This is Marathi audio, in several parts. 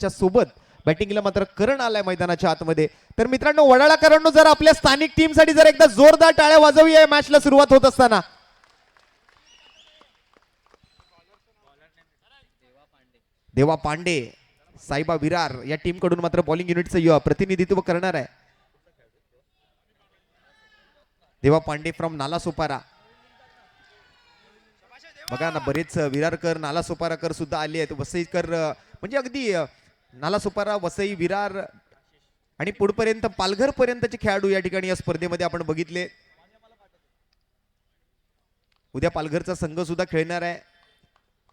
च्या सोबत बॅटिंगला मात्र करण आलाय मैदानाच्या आतमध्ये. तर मित्रांनो, वडाळाकरांनो जर आपल्या स्थानिक टीम साठी जर एकदा जोरदार टाळ्या वाजवूया या मॅचला सुरुवात होत असताना. देवा पांडे, साईबा विरार या टीम कडून मात्र बॉलिंग युनिटचं प्रतिनिधित्व करणार आहे. देवा पांडे फ्रॉम नालासोपारा. बघा ना, बरेच विरारकर नालासोपाराकर सुद्धा आले आहेत. वसईकर म्हणजे अगदी नालासोपारा, वसई, विरार आणि पुढपर्यंत पालघर पर्यंतचे खेळाडू या ठिकाणी या स्पर्धेमध्ये आपण बघितले. उद्या पालघरचा संघ सुद्धा खेळणार आहे.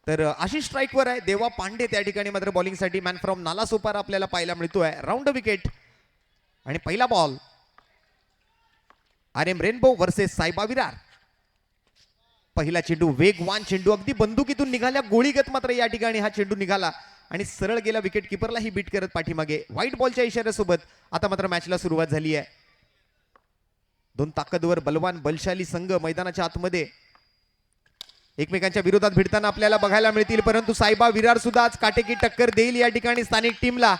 तर आशिष स्ट्राईकवर आहे. देवा पांडे त्या ठिकाणी मात्र बॉलिंगसाठी मॅन फ्रॉम नालासोपारा आपल्याला पाहायला मिळतोय. राऊंड विकेट आणि पहिला ball. R M rainbow versus Saiba Virar. पहिला चेंडू वेगवान चेंडू, अगदी बंदुकीतून निघाल्या गोळीगत मात्र या ठिकाणी हा चेंडू निघाला आणि सरळ गेला विकेट किपरलाही बीट करत पाठीमागे. व्हाईट बॉलच्या इशाऱ्यासोबत आता मात्र मॅचला सुरुवात झाली आहे. दोन ताकदवर बलवान बलशाली संघ मैदानाच्या आतमध्ये एकमेकांच्या विरोधात भिडताना आपल्याला बघायला मिळतील. परंतु साईबा विरार सुद्धा आज काटेकी टक्कर देईल या ठिकाणी स्थानिक टीमला.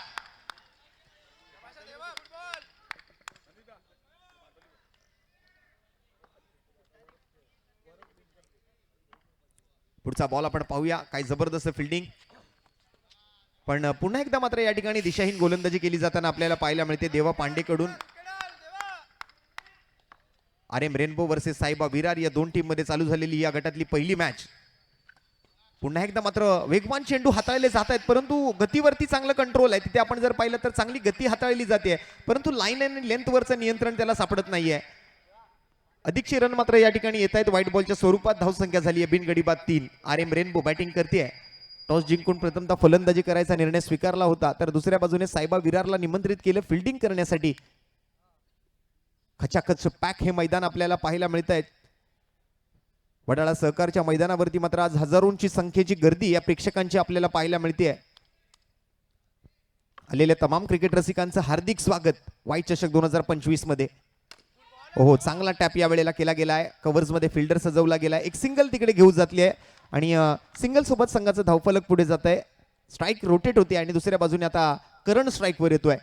पुढचा बॉल आपण पाहूया. काय जबरदस्त फिल्डिंग, पण पुन्हा एकदा मात्र या ठिकाणी दिशाहीन गोलंदाजी केली जाताना आपल्याला पाहायला मिळते देवा पांडेकडून. R M rainbow versus Saiba Virar या दोन टीम मध्ये चालू झालेली या गटातली पहिली मॅच. पुन्हा एकदा मात्र वेगवान चेंडू हाताळले जात आहेत, परंतु गतीवरती चांगलं कंट्रोल आहे. तिथे आपण जर पाहिलं तर चांगली गती हाताळली जाते, परंतु लाईन आणि लेंथवरचं नियंत्रण त्याला सापडत नाहीये. अधिकचे रन मात्र या ठिकाणी येत आहेत. व्हाईट बॉलच्या स्वरूपात धावसंख्या झाली आहे बिनगडी बाद 3. आर एम रेनबो बॅटिंग करते. टॉस जिंकून प्रथमतः फलंदाजी करायचा निर्णय स्वीकारला होता, तर दुसऱ्या बाजूने साईबा विरारला निमंत्रित केलं फिल्डिंग करण्यासाठी. खचाखच पॅक हे मैदान आपल्याला पाहायला मिळत आहे. वडाळा सहकारच्या मैदानावरती मात्र आज हजारोंची संख्येची गर्दी या प्रेक्षकांची आपल्याला पाहायला मिळते. आलेल्या तमाम क्रिकेट रसिकांचं हार्दिक स्वागत वाईट चषक 2025 मध्ये. हो, चांगला टॅप या वेळेला केला गेला आहे. कव्हर्स मध्ये फिल्डर सजवला गेला. एक सिंगल तिकडे घेऊन जातली आहे आणि सिंगल सोबत संघाचं धावफलक पुढे जात आहे. स्ट्राईक रोटेट होते आणि दुसऱ्या बाजूने आता करण स्ट्राईक वर येतोय.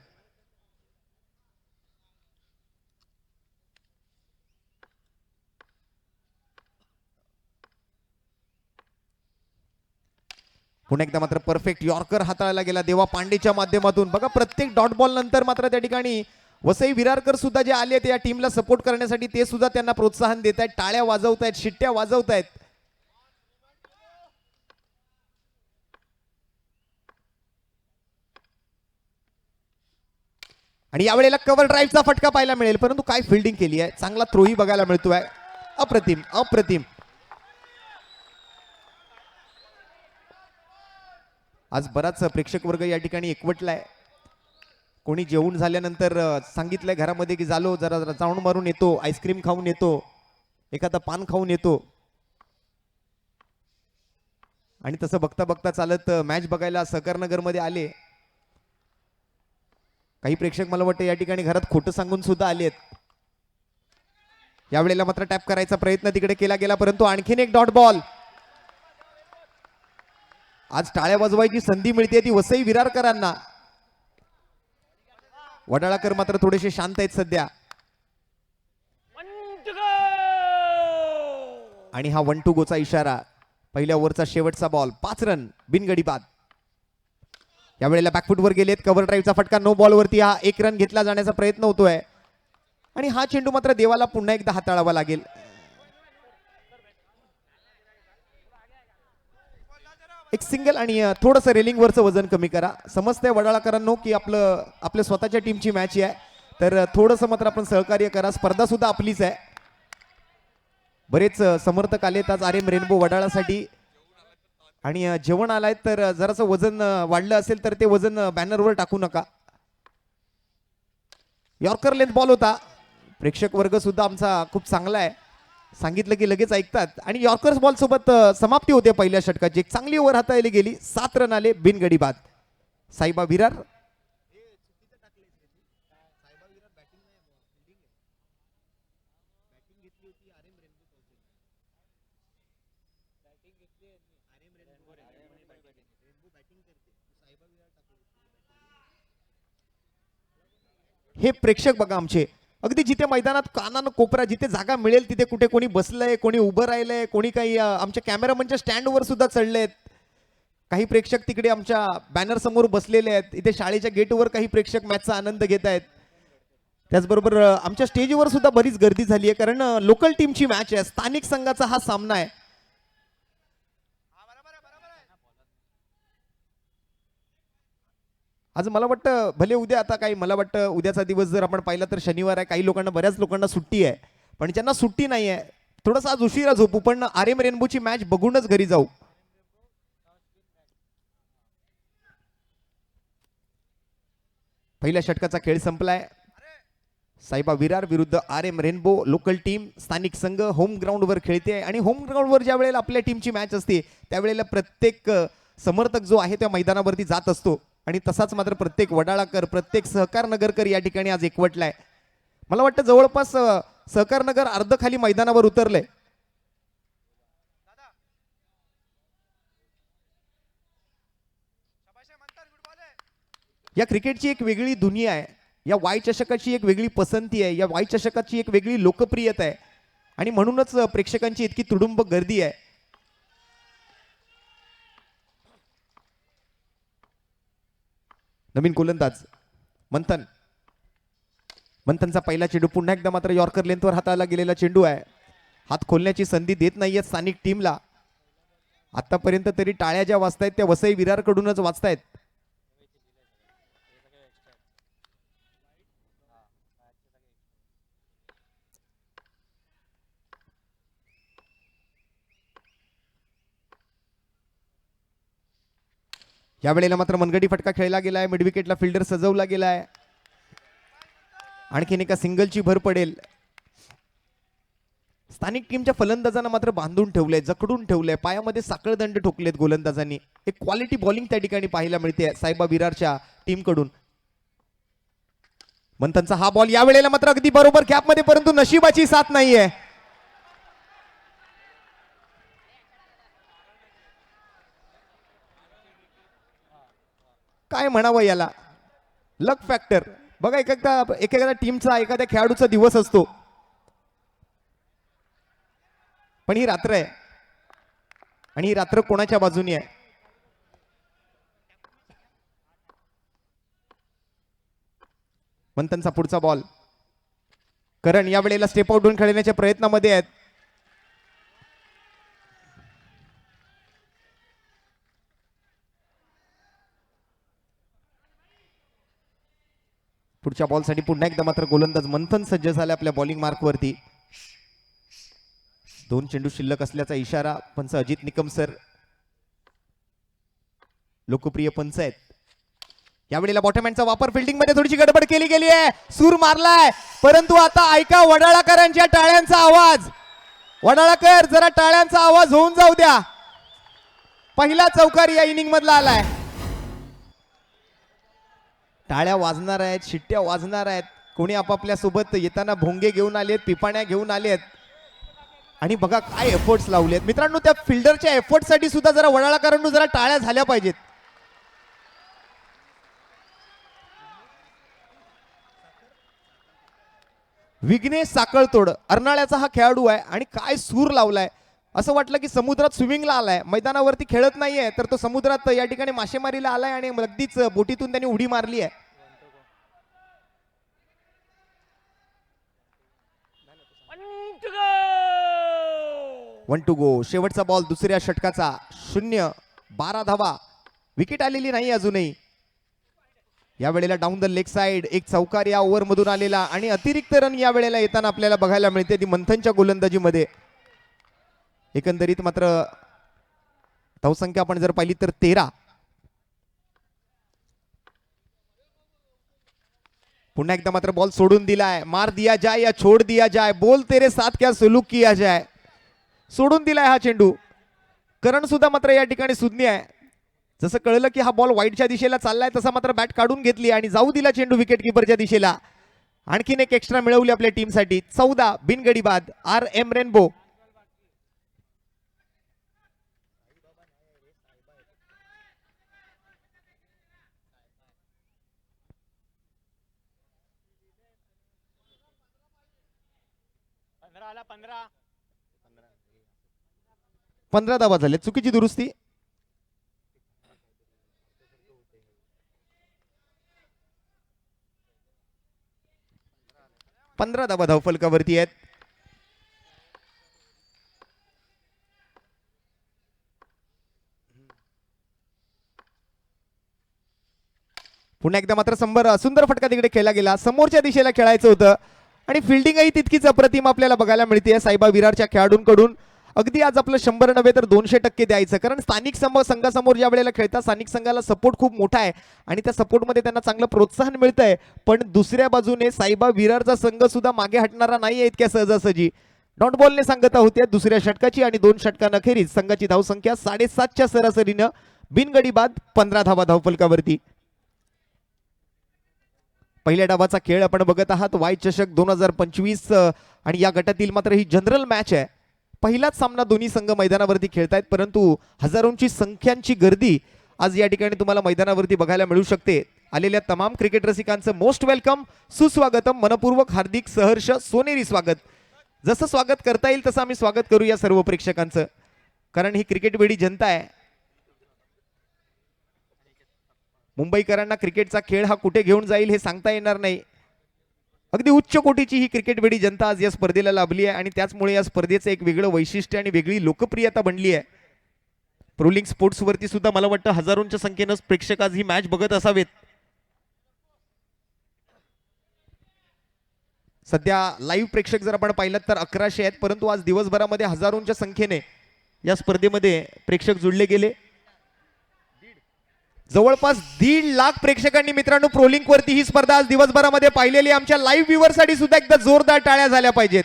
पुन्हा एकदा मात्र परफेक्ट यॉर्कर हाताळला गेला देवा पांडेच्या माध्यमातून. बघा, प्रत्येक डॉट बॉल नंतर मात्र त्या ठिकाणी वसई विरारकर सुद्धा जे आले या टीमला सपोर्ट करण्यासाठी ते सुद्धा त्यांना प्रोत्साहन देत आहेत. टाळ्या वाजवतायत, शिट्ट्या वाजवतायत. आणि यावेळेला कव्हर ड्राईव्हचा फटका पाहायला मिळेल, परंतु काय फिल्डिंग केली आहे. चांगला थ्रोही बघायला मिळतोय. अप्रतिम अप्रतिम. आज बराच प्रेक्षक वर्ग या ठिकाणी एकवटलाय. कोणी जेवून झाल्यानंतर सांगितलंय घरामध्ये की झालो जरा जाऊन मारून येतो, आईस्क्रीम खाऊन येतो, एखादा पान खाऊन येतो. आणि तसं बघता बघता चालत मॅच बघायला सहकारनगर मध्ये आले. काही प्रेक्षक मला वाटतं या ठिकाणी घरात खोटं सांगून सुद्धा आलेत. यावेळेला मात्र टॅप करायचा प्रयत्न तिकडे केला गेला, परंतु आणखीन एक डॉट बॉल. आज टाळ्या वाजवायची संधी मिळते ती वसई विरारकरांना. वडाळाकर मात्र थोडेसे शांत आहेत सध्या. आणि हा 1 to गोचा इशारा. पहिल्या ओव्हरचा शेवटचा बॉल. 5 रन बिनगडी बाद. यावेळेला बॅकफुटवर गेलेत. कव्हर ड्राईव्हचा फटका नो बॉल वरती. हा 1 रन घेतला जाण्याचा प्रयत्न होतोय आणि हा चेंडू मात्र देवाला पुन्हा एकदा हाताळावा लागेल. एक सिंगल आणि थोडंसं रेलिंग वरचं वजन कमी करा. समजतंय वडाळाकरांनो की आपल्या स्वतःच्या टीमची मॅच आहे, तर थोडंसं मात्र आपण सहकार्य करा. स्पर्धा सुद्धा आपलीच आहे. बरेच समर्थक आलेत आज आर एम रेनबो वडाळासाठी आणि जेवण आलाय, तर जरासं वजन वाढलं असेल तर ते वजन बॅनरवर टाकू नका. यॉर्कर लेंथ बॉल होता. प्रेक्षक वर्ग सुद्धा आमचा खूप चांगला आहे. सांगितलं की लगेच ऐकतात आणि यॉर्कर्स बॉल सोबत समाप्ती होते पहिल्या षटकाची. एक चांगली ओव्हर हाताळली गेली. 7 रन आले बिनगडी बाद. साईबा विरार हे प्रेक्षक बघा आमचे, अगदी जिथे मैदानात कानानं कोपरा जिथे जागा मिळेल तिथे कुठे कोणी बसलंय, कोणी उभं राहिलंय, कोणी काही आमच्या कॅमेरामनच्या स्टँडवर सुद्धा चढलेत. काही प्रेक्षक तिकडे आमच्या बॅनर समोर बसलेले आहेत. इथे शाळेच्या गेटवर काही प्रेक्षक मॅचचा आनंद घेत आहेत. त्याचबरोबर आमच्या स्टेजवर सुद्धा बरीच गर्दी झाली आहे, कारण लोकल टीमची मॅच आहे, स्थानिक संघाचा हा सामना आहे. आज मला वाटतं भले उद्या आता काही, मला वाटतं उद्याचा दिवस जर आपण पाहिला तर शनिवार आहे, काही लोकांना, बऱ्याच लोकांना सुट्टी आहे, पण ज्यांना सुट्टी नाही आहे थोडंसं आज उशिरा झोपू, पण RM रेनबोची मॅच बघूनच घरी जाऊ. पहिल्या षटकाचा खेळ संपलाय. साईबा विरार विरुद्ध RM रेनबो लोकल टीम, स्थानिक संघ होम ग्राउंडवर खेळते. आणि होम ग्राउंडवर ज्या वेळेला आपल्या टीमची मॅच असते त्यावेळेला प्रत्येक समर्थक जो आहे त्या मैदानावरती जात असतो, आणि तसाच मात्र प्रत्येक वडाळाकर, प्रत्येक सहकार नगरकर या ठिकाणी आज एकवटलाय. मला वाटतं जवळपास सहकार नगर अर्ध खाली मैदानावर उतरलंय. या क्रिकेटची एक वेगळी दुनिया आहे, या वाय चषकाची एक वेगळी पसंती आहे, या वाय चषकाची एक वेगळी लोकप्रियता आहे, आणि म्हणूनच प्रेक्षकांची इतकी तुडुंब गर्दी आहे. नवीन गोलंदाज मंथन, मंथनचा पहिला चेंडू पुन्हा एकदा मात्र यॉर्कर लेंथवर हाताला गेलेला चेंडू आहे. हात खोलण्याची संधी देत नाहीये स्थानिक टीमला. आतापर्यंत तरी टाळ्या ज्या वाजतायत त्या वसई विरारकडूनच वाजतायत. या वेळेला मात्र मनगडी फटका खेळला गेलाय, मिड विकेटला फिल्डर सजवला गेलाय. आणखीन एका सिंगलची भर पडेल. स्थानिक टीमच्या फलंदाजांना मात्र बांधून ठेवलंय, जकडून ठेवलंय, पायामध्ये साखळदंड ठोकलेत गोलंदाजांनी. एक क्वालिटी बॉलिंग त्या ठिकाणी पाहायला मिळते साईबा विरारच्या टीमकडून. मंथनचा हा बॉल या वेळेला मात्र अगदी बरोबर कॅपमध्ये, परंतु नशिबाची साथ नाहीये. काय म्हणावं याला, लक फॅक्टर बघा. एखाद्या टीमचा, एखाद्या खेळाडूचा दिवस असतो, पण ही रात्र आहे, आणि ही रात्र कोणाच्या बाजूनी आहे. मंथनचा पुढचा बॉल, करण या वेळेला स्टेप आउट होऊन खेळण्याच्या प्रयत्नामध्ये आहेत. पुढच्या बॉलसाठी पुन्हा एकदा मात्र गोलंदाज मंथन सज्ज झाले आपल्या बॉलिंग मार्कवरती. 2 चेंडू शिल्लक असल्याचा इशारा पंच अजित निकम सर, लोकप्रिय पंच आहेत. यावेळेला बॉटमहँडचा वापर, फिल्डिंग मध्ये थोडीशी गडबड केली गेली आहे, सूर मारलाय, परंतु आता ऐका वडाळाकरांच्या टाळ्यांचा आवाज. वडाळाकर जरा टाळ्यांचा आवाज होऊन जाऊ द्या. पहिला चौकार या इनिंग मधला आलाय. टाळ्या वाजणार आहेत, शिट्ट्या वाजणार आहेत. कोणी आपापल्या सोबत येताना भोंगे घेऊन आलेत, पिपाण्या घेऊन आलेत, आणि बघा काय एफर्ट्स लावलेत मित्रांनो. त्या फिल्डरच्या एफर्टसाठी सुद्धा जरा वडाळाकरांना जरा टाळ्या झाल्या पाहिजेत. विघ्नेश साकळतोड अर्नाळ्याचा हा खेळाडू आहे, आणि काय सूर लावलाय. असं वाटलं की समुद्रात स्विमिंगला आलाय, मैदानावरती खेळत नाहीये तर तो समुद्रात या ठिकाणी मासेमारीला आलाय, आणि अगदीच बोटीतून त्यांनी उडी मारली आहे. 1 to go. शेवटचा बॉल दुसऱ्या षटकाचा, 0-12 धावा. विकेट आलेली नाही अजूनही. या वेळेला डाऊन द लेग साइड एक चौकार या ओव्हर मधून आलेला, आणि अतिरिक्त रन या वेळेला येताना आपल्याला बघायला मिळते ती मंथनच्या गोलंदाजीमध्ये. एकंदरीत मात्र धावसंख्या आपण जर पाहिली तर 13. पुन्हा एकदा मात्र बॉल सोडून दिलाय. मार दिया जाय या छोड दिया जाय, बोल तेरे साथ क्या सुलूक किया जाय. सोडून दिलाय हा चेंडू. करण सुद्धा मात्र या ठिकाणी सुज्ञ आहे. जसं कळलं की हा बॉल वाईटच्या दिशेला चाललाय तसा मात्र बॅट काढून घेतली आणि जाऊ दिला चेंडू विकेट किपरच्या दिशेला. आणखीन एक एक्स्ट्रा मिळवली आपल्या टीमसाठी. 14 बिनगडी बाद. RM rainbow. 15 धावा झाले. चुकीची दुरुस्ती. 15 धावा धावफलकावरती आहेत. पुन्हा एकदा मात्र सुंदर फटका तिकडे खेळला गेला. समोरच्या दिशेला खेळायचं होतं आणि फिल्डिंगही तितकीच अप्रतिम आपल्याला बघायला मिळते साईबा विरारच्या खेळाडूंकडून. अगदी आज आपलं 100 नव्हे तर 200% द्यायचं, कारण स्थानिक संघासमोर ज्या वेळेला खेळतात स्थानिक संघाला सपोर्ट खूप मोठा आहे आणि त्या सपोर्टमध्ये त्यांना चांगलं प्रोत्साहन मिळतंय. पण दुसऱ्या बाजूने साईबा विरारचा संघ सुद्धा मागे हटणारा नाहीये इतक्या सहजासहजी. डॉट बॉलने सांगता होत्या दुसऱ्या षटकाची आणि 2 षटकांअखेरीज संघाची धावसंख्या 7.5च्या सरासरीनं बिनगडी बाद 15 धावा धावफलकावरती. पहिल्या डावाचा खेळ आपण बघत आहात. वाय चषक 2025 आणि या गटातील मात्र ही जनरल मॅच आहे. पहिलाच सामना दोन्ही संघ मैदानावरती खेळतायत, परंतु हजारोंची संख्यांची गर्दी आज या ठिकाणी तुम्हाला मैदानावरती बघायला मिळू शकते. आलेल्या तमाम क्रिकेट रसिकांचं मोस्ट वेलकम, सुस्वागतम, मनपूर्वक हार्दिक सहर्ष सोनेरी स्वागत. जसं स्वागत करता येईल तसं आम्ही स्वागत करू या सर्व प्रेक्षकांचं, कारण ही क्रिकेट वेडी जनता आहे. मुंबईकरांना क्रिकेटचा खेळ हा कुठे घेऊन जाईल हे सांगता येणार नाही. अगदी उच्च कोटीची ही क्रिकेट वेडी जनता आज या स्पर्धेला लाभली आहे आणि त्याचमुळे या स्पर्धेचं एक वेगळं वैशिष्ट्य आणि वेगळी लोकप्रियता बनली आहे. प्रोलिंग स्पोर्ट्स वरती सुद्धा मला वाटतं हजारोंच्या संख्येनं प्रेक्षक आज ही मॅच बघत असावेत. सध्या लाईव्ह प्रेक्षक जर आपण पाहिलं तर 1100 आहेत, परंतु आज दिवसभरामध्ये हजारोंच्या संख्येने या स्पर्धेमध्ये प्रेक्षक जुळले गेले. जवळपास 1.5 लाख प्रेक्षकांनी मित्रांनो प्रोलिंग वरती ही स्पर्धा आज दिवसभरामध्ये पाहिलेली. आमच्या लाईव्ह व्ह्यूअर साठी सुद्धा एकदा जोरदार टाळ्या झाल्या पाहिजेत.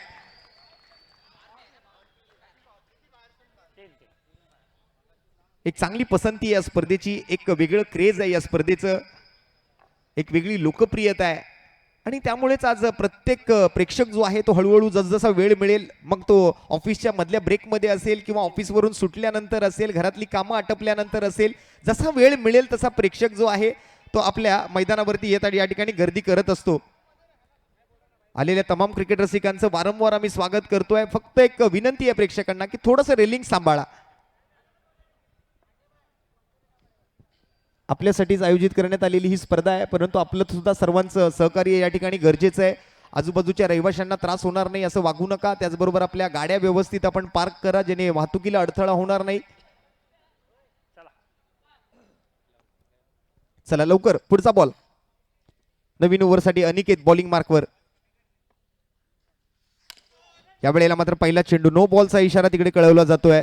एक चांगली पसंती या स्पर्धेची, एक वेगळं क्रेज आहे या स्पर्धेचं, एक वेगळी लोकप्रियता आहे आणि त्यामुळेच आज प्रत्येक प्रेक्षक जो आहे तो हळूहळू जसजसा वेळ मिळेल, मग तो ऑफिसच्या मधल्या ब्रेकमध्ये असेल किंवा ऑफिसवरून सुटल्यानंतर असेल, घरातली कामं आटपल्यानंतर असेल, जसा वेळ मिळेल तसा प्रेक्षक जो आहे तो आपल्या मैदानावरती येत आणि या ठिकाणी गर्दी करत असतो. आलेल्या तमाम क्रिकेट रसिकांचं वारंवार आम्ही स्वागत करतोय. फक्त एक विनंती आहे प्रेक्षकांना की थोडंसं रेलिंग सांभाळा. आपल्यासाठीच आयोजित करण्यात आलेली ही स्पर्धा आहे, परंतु आपलं सुद्धा सर्वांचं सहकार्य या ठिकाणी गरजेचं आहे. आजूबाजूच्या रहिवाशांना त्रास होणार नाही असं वागू नका. त्याचबरोबर आपल्या गाड्या व्यवस्थित आपण पार्क करा, जेणे वाहतुकीला अडथळा होणार नाही. चला लवकर पुढचा बॉल. नवीन ओव्हरसाठी अनिकेत बॉलिंग मार्कवर. या वेळेला मात्र पहिला चेंडू, नो बॉलचा इशारा तिकडे कळवला जातोय.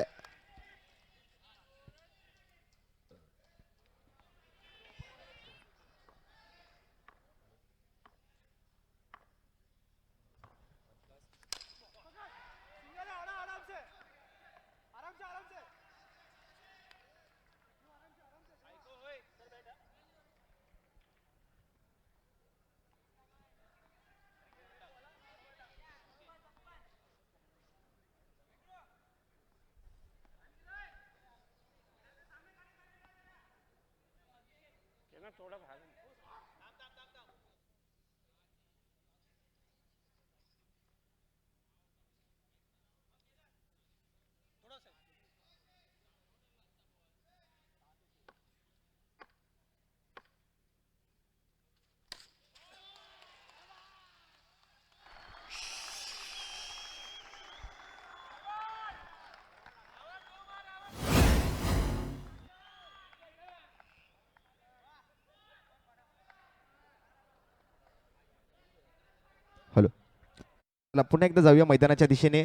हॅलो, पुन्हा एकदा जाऊया मैदानाच्या दिशेने.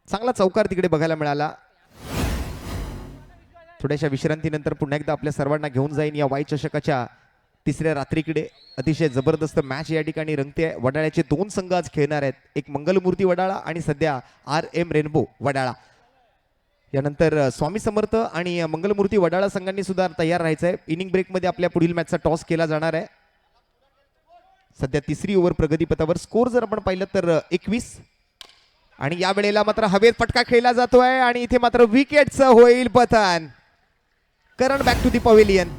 चांगला चौकार तिकडे बघायला मिळाला. थोड्याशा विश्रांतीनंतर पुन्हा एकदा आपल्या सर्वांना घेऊन जाईन या वाय चषकाच्या तिसऱ्या रात्रीकडे. अतिशय जबरदस्त मॅच या ठिकाणी रंगते. वडाळ्याचे 2 संघ आज खेळणार आहेत, एक मंगलमूर्ती वडाळा आणि सध्या RM रेनबो वडाळा. यानंतर स्वामी समर्थ आणि मंगलमूर्ती वडाळा संघांनी सुद्धा तयार राहायचं आहे. इनिंग ब्रेकमध्ये आपल्या पुढील मॅचचा टॉस केला जाणार आहे. सध्या तिसरी ओव्हर प्रगतीपथावर. स्कोर जर आपण पाहिलं तर 21 आणि या वेळेला मात्र हवेत फटका खेळला जातोय आणि इथे मात्र विकेटचं होईल पतन. करण बॅक टू दी पवेलियन.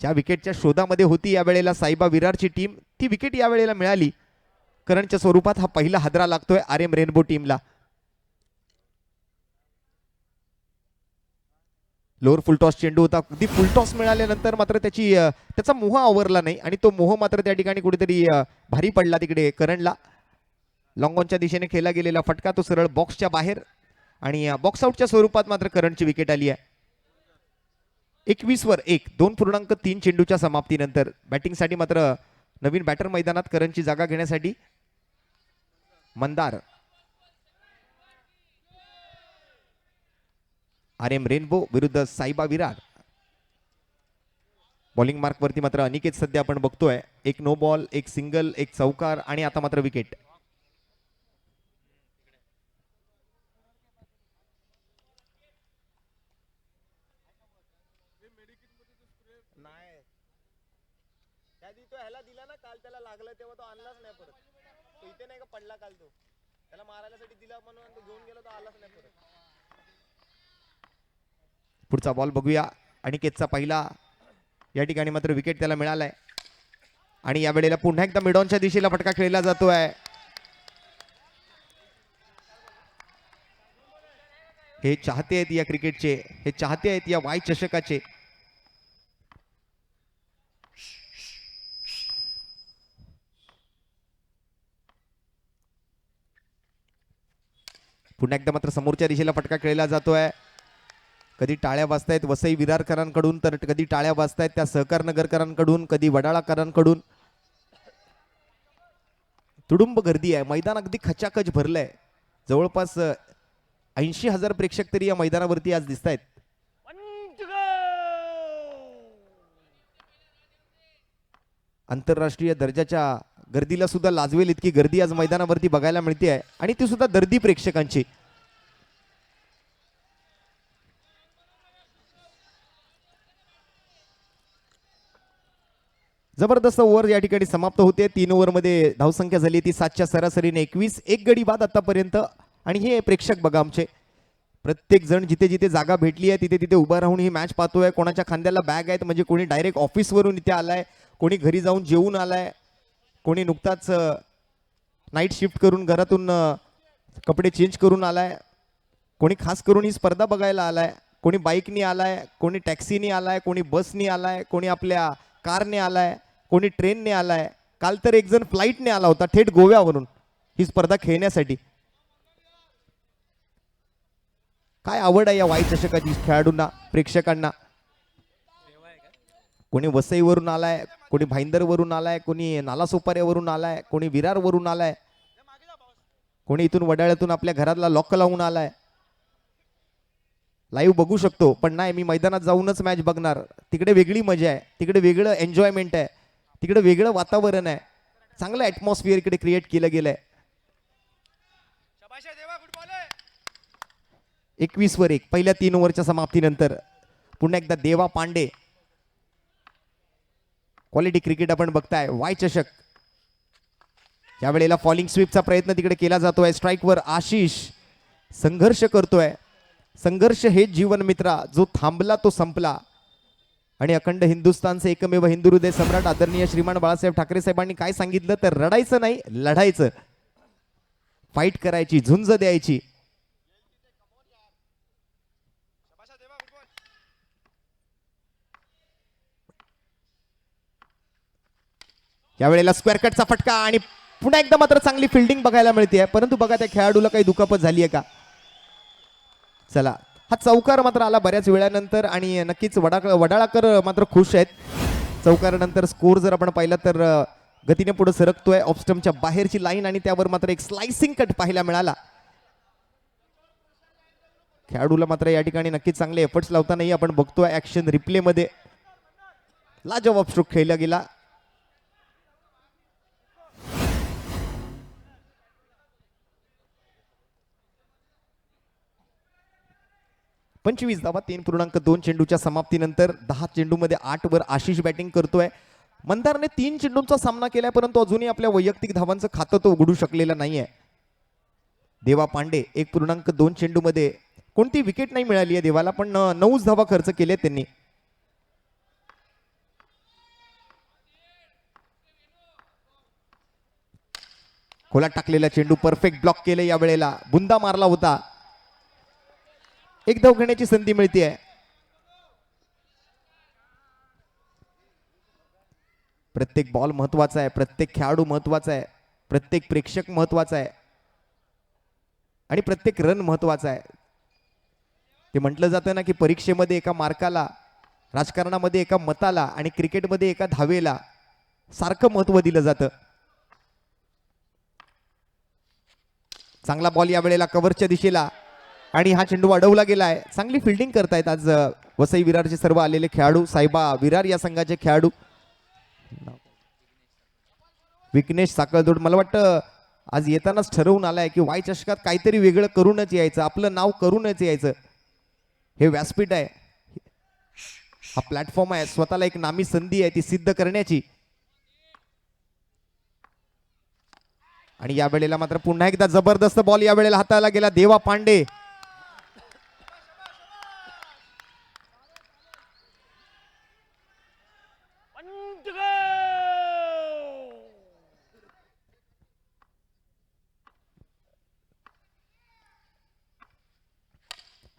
ज्या विकेटच्या शोधामध्ये होती या वेळेला साईबा विरारची टीम, ती विकेट या वेळेला मिळाली करंटच्या स्वरूपात हा पहिला हादरा लागतोय आर एम रेनबो टीमला. लोअर फुलटॉस चेंडू होता, अगदी फुलटॉस मिळाल्यानंतर मात्र त्याचा मोह आवरला नाही आणि तो मोह मात्र त्या ठिकाणी कुठेतरी भारी पडला तिकडे करंटला. लॉंग ऑनच्या दिशेने खेळला गेलेला फटका तो सरळ बॉक्सच्या बाहेर आणि बॉक्स आउटच्या स्वरूपात मात्र करंटची विकेट आली आहे. 21-1 2.3 चेंडूच्या समाप्तीनंतर बॅटिंगसाठी मात्र नवीन बॅटर मैदानात करंटची जागा घेण्यासाठी मंदार. आर एम रेनबो विरुद्ध साईबा विरार. बॉलिंग मार्क वरती मात्र अनिकेत सध्या आपण बघतोय, एक नो बॉल, एक सिंगल, एक चौकार आणि आता मात्र विकेट. दिला ना काल, त्याला लागलं तेव्हा तो आणलाच नाही परत. तो इथे नाही का पडला काल, तो त्याला मारायसाठी दिला म्हणून तो घेऊन गेला, तो आलाच नाही परत. पुढचा बॉल बघूया. अनिकेतचा पहिला, या ठिकाणी मात्र विकेट त्याला मिळालाय आणि या वेळेला पुन्हा एकदा मिडॉनच्या दिशेला फटका खेळला जातोय. हे चाहते आहेत या क्रिकेटचे, हे चाहते आहेत या वाय चषकाचे. पुन्हा एकदा मात्र समोरच्या दिशेला फटका खेळला जातोय. कधी टाळ्या वाजतायत वसई विरारकरांकडून, तर कधी टाळ्या वाजतायत त्या सहकार नगरकरांकडून, कधी वडाळाकरांकडून. तुडुंब गर्दी आहे, मैदान अगदी खचाखच भरलंय. जवळपास 80,000 प्रेक्षक तरी या मैदानावरती आज दिसत आहेत. आंतरराष्ट्रीय दर्जाच्या गर्दीला सुद्धा लाजवेल इतकी गर्दी आज मैदानावरती बघायला मिळते आहे आणि ती सुद्धा दर्दी प्रेक्षकांची. जबरदस्त ओव्हर या ठिकाणी समाप्त होते. 3 ओव्हरमध्ये धावसंख्या झाली ती 7च्या सरासरीने 21, एक गडी बाद आतापर्यंत. आणि हे प्रेक्षक बघा आमचे, प्रत्येक जण जिथे जिथे जागा भेटली आहे तिथे तिथे उभा राहून ही मॅच पाहतोय. कोणाच्या खांद्याला बॅग आहेत, म्हणजे कोणी डायरेक्ट ऑफिसवरून इथे आलाय, कोणी घरी जाऊन जेवून आलाय, कोणी नुकताच नाईट शिफ्ट करून घरातून कपडे चेंज करून आलाय, कोणी खास करून ही स्पर्धा बघायला आलाय, कोणी बाईकनी आलाय, कोणी टॅक्सीनी आलाय, कोणी बसनी आलाय, कोणी आपल्या कारने आलाय, कोणी ट्रेनने आलाय. काल तर एक जण फ्लाईटने आला होता थेट गोव्यावरून ही स्पर्धा खेळण्यासाठी. काय आवड आहे या वाई चषकाची खेळाडूंना, प्रेक्षकांना. कोणी वसईवरून आलाय, कोणी भाईंदरवरून आलाय, कोणी नालासोपाऱ्यावरून आलाय, कोणी विरारवरून आलाय, कोणी इथून वडाळ्यातून आपल्या घरातला लॉक लावून आलाय. लाईव्ह बघू शकतो, पण नाही, मी मैदानात जाऊनच मॅच बघणार. तिकडे वेगळी मजा आहे, तिकडे वेगळं एन्जॉयमेंट आहे, तिकडे वेगळं वातावरण आहे, चांगलं ॲटमॉस्फिअर इकडे क्रिएट केलं गेलंय. 21-1 पहिल्या 3 ओव्हरच्या समाप्तीनंतर पुन्हा एकदा देवा पांडे. क्वालिटी क्रिकेट आपण बघताय. वाय चषक यावेळेला फॉलिंग स्वीपचा प्रयत्न तिकडे केला जातोय. स्ट्राईकवर आशिष संघर्ष करतोय. संघर्ष हे जीवन मित्रा, जो थांबला तो संपला. आणि अखंड हिंदुस्थानचे एकमेव हिंदू हृदय सम्राट आदरणीय श्रीमान बाळासाहेब ठाकरे साहेबांनी काय सांगितलं तर रडायचं नाही, लढायचं, फाईट करायची, झुंज द्यायची. यावेळेला स्क्वेअर कटचा फटका आणि पुन्हा एकदा मात्र चांगली फिल्डिंग बघायला मिळते. परंतु बघा त्या खेळाडूला काही दुखापत झाली आहे का. चला, हा चौकार मात्र आला बऱ्याच वेळानंतर आणि नक्कीच वडाळाकर मात्र खुश आहेत. चौकारानंतर स्कोर जर आपण पाहिला तर गतीने पुढे सरकतोय. ऑफस्टमच्या बाहेरची लाईन आणि त्यावर मात्र एक स्लाइसिंग कट पाहायला मिळाला. खेळाडूला मात्र या ठिकाणी नक्कीच चांगले एफर्ट्स लावतानाही आपण बघतोय. ऍक्शन रिप्ले मध्ये लाजवाब स्ट्रोक खेळला गेला. 25 धावा 3.2 चेंडूच्या समाप्तीनंतर 10 चेंडूमध्ये 8 वर आशिष बॅटिंग करतोय. मंदारने 3 चेंडूंचा सामना केलाय, परंतु अजूनही आपल्या वैयक्तिक धावांचं खातं तो उघडू शकलेला नाहीये. देवा पांडे 1.2 चेंडूमध्ये कोणती विकेट नाही मिळाली आहे देवाला, पण 9 धावा खर्च केले त्यांनी. खोलात टाकलेला चेंडू परफेक्ट ब्लॉक केले या वेळेला, बुंदा मारला होता. एक धाव घेण्याची संधी मिळते. प्रत्येक बॉल महत्वाचा आहे, प्रत्येक खेळाडू महत्वाचा आहे, प्रत्येक प्रेक्षक महत्वाचा आहे आणि प्रत्येक रन महत्वाचा आहे. ते म्हटलं जातं ना की परीक्षेमध्ये एका मार्काला, राजकारणामध्ये एका मताला आणि क्रिकेटमध्ये एका धावेला सारखं महत्व दिलं जातं. चांगला बॉल या वेळेला कव्हरच्या दिशेला आणि हा चेंडू अडवला गेलाय. चांगली फिल्डिंग करतायत आज वसई विरारचे सर्व आलेले खेळाडू, सायबा विरार या संघाचे खेळाडू. विघ्नेश साकळदोड मला वाटतं आज येतानाच ठरवून आलाय की वाय चषकात काहीतरी वेगळं करूनच यायचं, आपलं नाव करूनच यायचं. हे व्यासपीठ आहे, हा प्लॅटफॉर्म आहे, स्वतःला एक नामी संधी आहे ती सिद्ध करण्याची. आणि या वेळेला मात्र पुन्हा एकदा जबरदस्त बॉल या वेळेला हाताळला गेला. देवा पांडे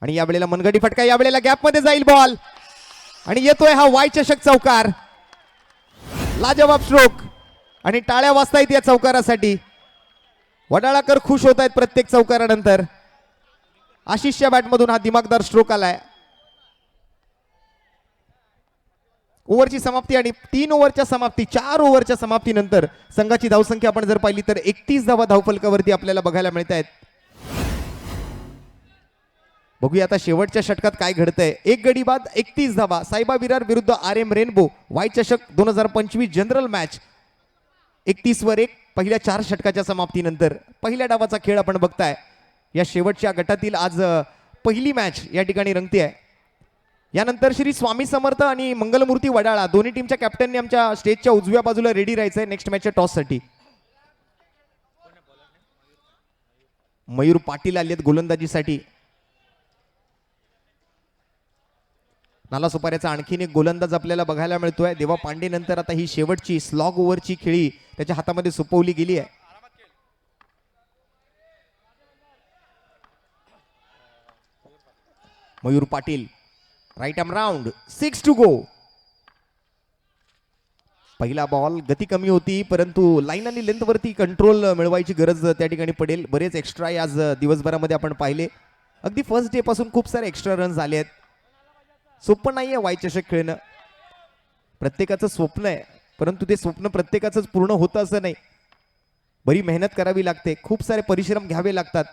आणि या वेळेला मनगटी फटका, या वेळेला गॅप मध्ये जाईल बॉल आणि येतोय हा वाय चषक चौकार. लाजवाब स्ट्रोक आणि टाळ्या वाजतायत या चौकारासाठी. वडाळाकर खुश होत आहेत प्रत्येक चौकारानंतर. आशिषच्या बॅटमधून हा दिमागदार स्ट्रोक आलाय. ओव्हरची समाप्ती आणि 3 ओव्हरच्या समाप्ती, 4 ओव्हरच्या समाप्तीनंतर संघाची धावसंख्या आपण जर पाहिली तर 31 धावा धावफलकावरती आपल्याला बघायला मिळत आहेत. बघूया आता शेवटच्या षटकात काय घडतंय. एक गडी बाद 31 धावा. सायबा विरार विरुद्ध RM रेनबो वाय चषक 2025 जनरल मॅच 31 वर 1 पहिल्या 4 षटकाच्या समाप्तीनंतर पहिल्या डावाचा खेळ आपण बघताय. या शेवटच्या गटातील आज पहिली मॅच या ठिकाणी रंगते आहे. यानंतर श्री स्वामी समर्थ आणि मंगलमूर्ती वडाळा दोन्ही टीमच्या कॅप्टनने आमच्या स्टेजच्या उजव्या बाजूला रेडी राहायचंय नेक्स्ट मॅचच्या टॉससाठी. मयूर पाटील आलेत गोलंदाजीसाठी. नालासोपाऱ्याचा आणखीन एक गोलंदाज आपल्याला बघायला मिळतोय. देवा पांडे नंतर आता ही शेवटची स्लॉग ओव्हरची खेळी त्याच्या हातामध्ये सोपवली गेली आहे. Mayur Patil right arm round, 6 to go. पहिला बॉल गती कमी होती परंतु लाईन आणि लेंथ वरती कंट्रोल मिळवायची गरज त्या ठिकाणी पडेल. बरेच एक्स्ट्रा आज दिवसभरामध्ये आपण पाहिले. अगदी फर्स्ट डे पासून खूप सारे एक्स्ट्रा रन झाले आहेत. सोपं नाहीये वाय चषक खेळणं. प्रत्येकाचं स्वप्न आहे परंतु ते स्वप्न प्रत्येकाचंच पूर्ण होतं असं नाही. बरी मेहनत करावी लागते, खूप सारे परिश्रम घ्यावे लागतात,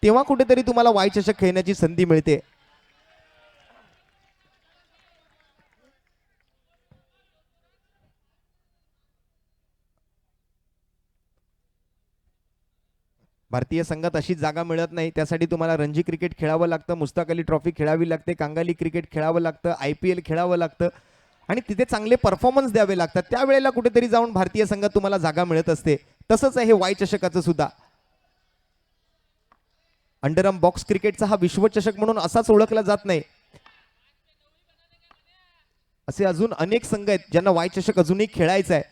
तेव्हा कुठेतरी तुम्हाला वाय चषक खेळण्याची संधी मिळते. भारतीय संघात अशी जागा मिळत नाही. त्यासाठी तुम्हाला रणजी क्रिकेट खेळावं लागतं, मुस्ताक अली ट्रॉफी खेळावी लागते, कांगाली क्रिकेट खेळावं लागतं, IPL खेळावं लागतं आणि तिथे चांगले परफॉर्मन्स द्यावे लागतात. त्यावेळेला कुठेतरी जाऊन भारतीय संघात तुम्हाला जागा मिळत असते. तसंच आहे हे वाय चषकाचं सुद्धा. अंडरआर्म बॉक्स क्रिकेटचा हा विश्वचषक म्हणून असाच ओळखला जात नाही. असे अजून अनेक संघ आहेत ज्यांना वाय चषक अजूनही खेळायचं आहे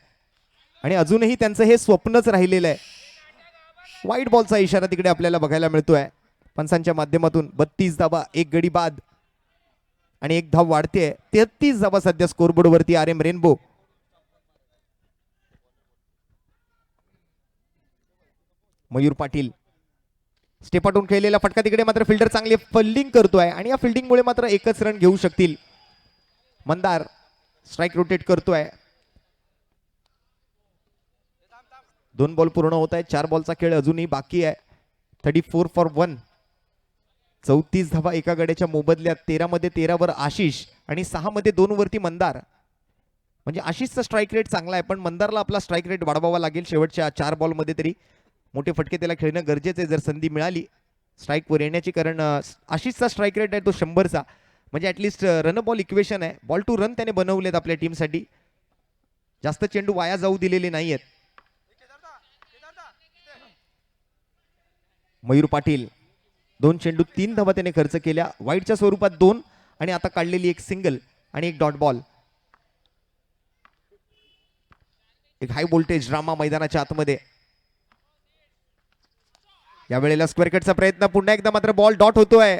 आणि अजूनही त्यांचं हे स्वप्नच राहिलेलं आहे. वाईट बॉलचा इशारा तिकडे आपल्याला बघायला मिळतोय पंचांच्या माध्यमातून. 32 धावा, 1 गडी बाद आणि 1 धाव वाढते. 33 धावा सध्या स्कोरबोर्ड वरती RM रेनबो. मयूर पाटील स्टेपाटून खेळलेला फटका, तिकडे मात्र फिल्डर चांगली फिल्डिंग करतोय आणि या फिल्डिंगमुळे मात्र एकच रन घेऊ शकतील. मंदार स्ट्राइक रोटेट करतोय. 2 बॉल पूर्ण होत आहेत. 4 बॉलचा खेळ अजूनही बाकी आहे. 34 फॉर 1. 34 धावा एका गड्याच्या मोबदल्यात. 13 मध्ये 13 वर आशिष आणि 6 मध्ये 2 वरती मंदार. म्हणजे आशिषचा स्ट्राइक रेट चांगला आहे पण मंदारला आपला स्ट्राइक रेट वाढवावा लागेल. शेवटच्या 4 बॉल मध्ये तरी मोठे फटके त्याला खेळणं गरजेचं आहे जर संधी मिळाली स्ट्राइक वर येण्याची. कारण आशिषचा स्ट्राइक रेट आहे तो 100चा. म्हणजे ऍटलिस्ट रन बॉल इक्वेशन आहे. बॉल टू रन त्याने बनवलेत आपल्या टीमसाठी. जास्त चेंडू वाया जाऊ दिलेले नाहीयेत. मयूर पाटील 2 चेंडू 3 धावा त्याने खर्च केल्या. वाईटच्या स्वरूपात 2 आणि आता काढलेली एक सिंगल आणि एक डॉट बॉल. एक हाय व्होल्टेज ड्रामा मैदानाच्या आतमध्ये. यावेळेला स्क्वेअर कटचा प्रयत्न, पुन्हा एकदा मात्र बॉल डॉट होतोय.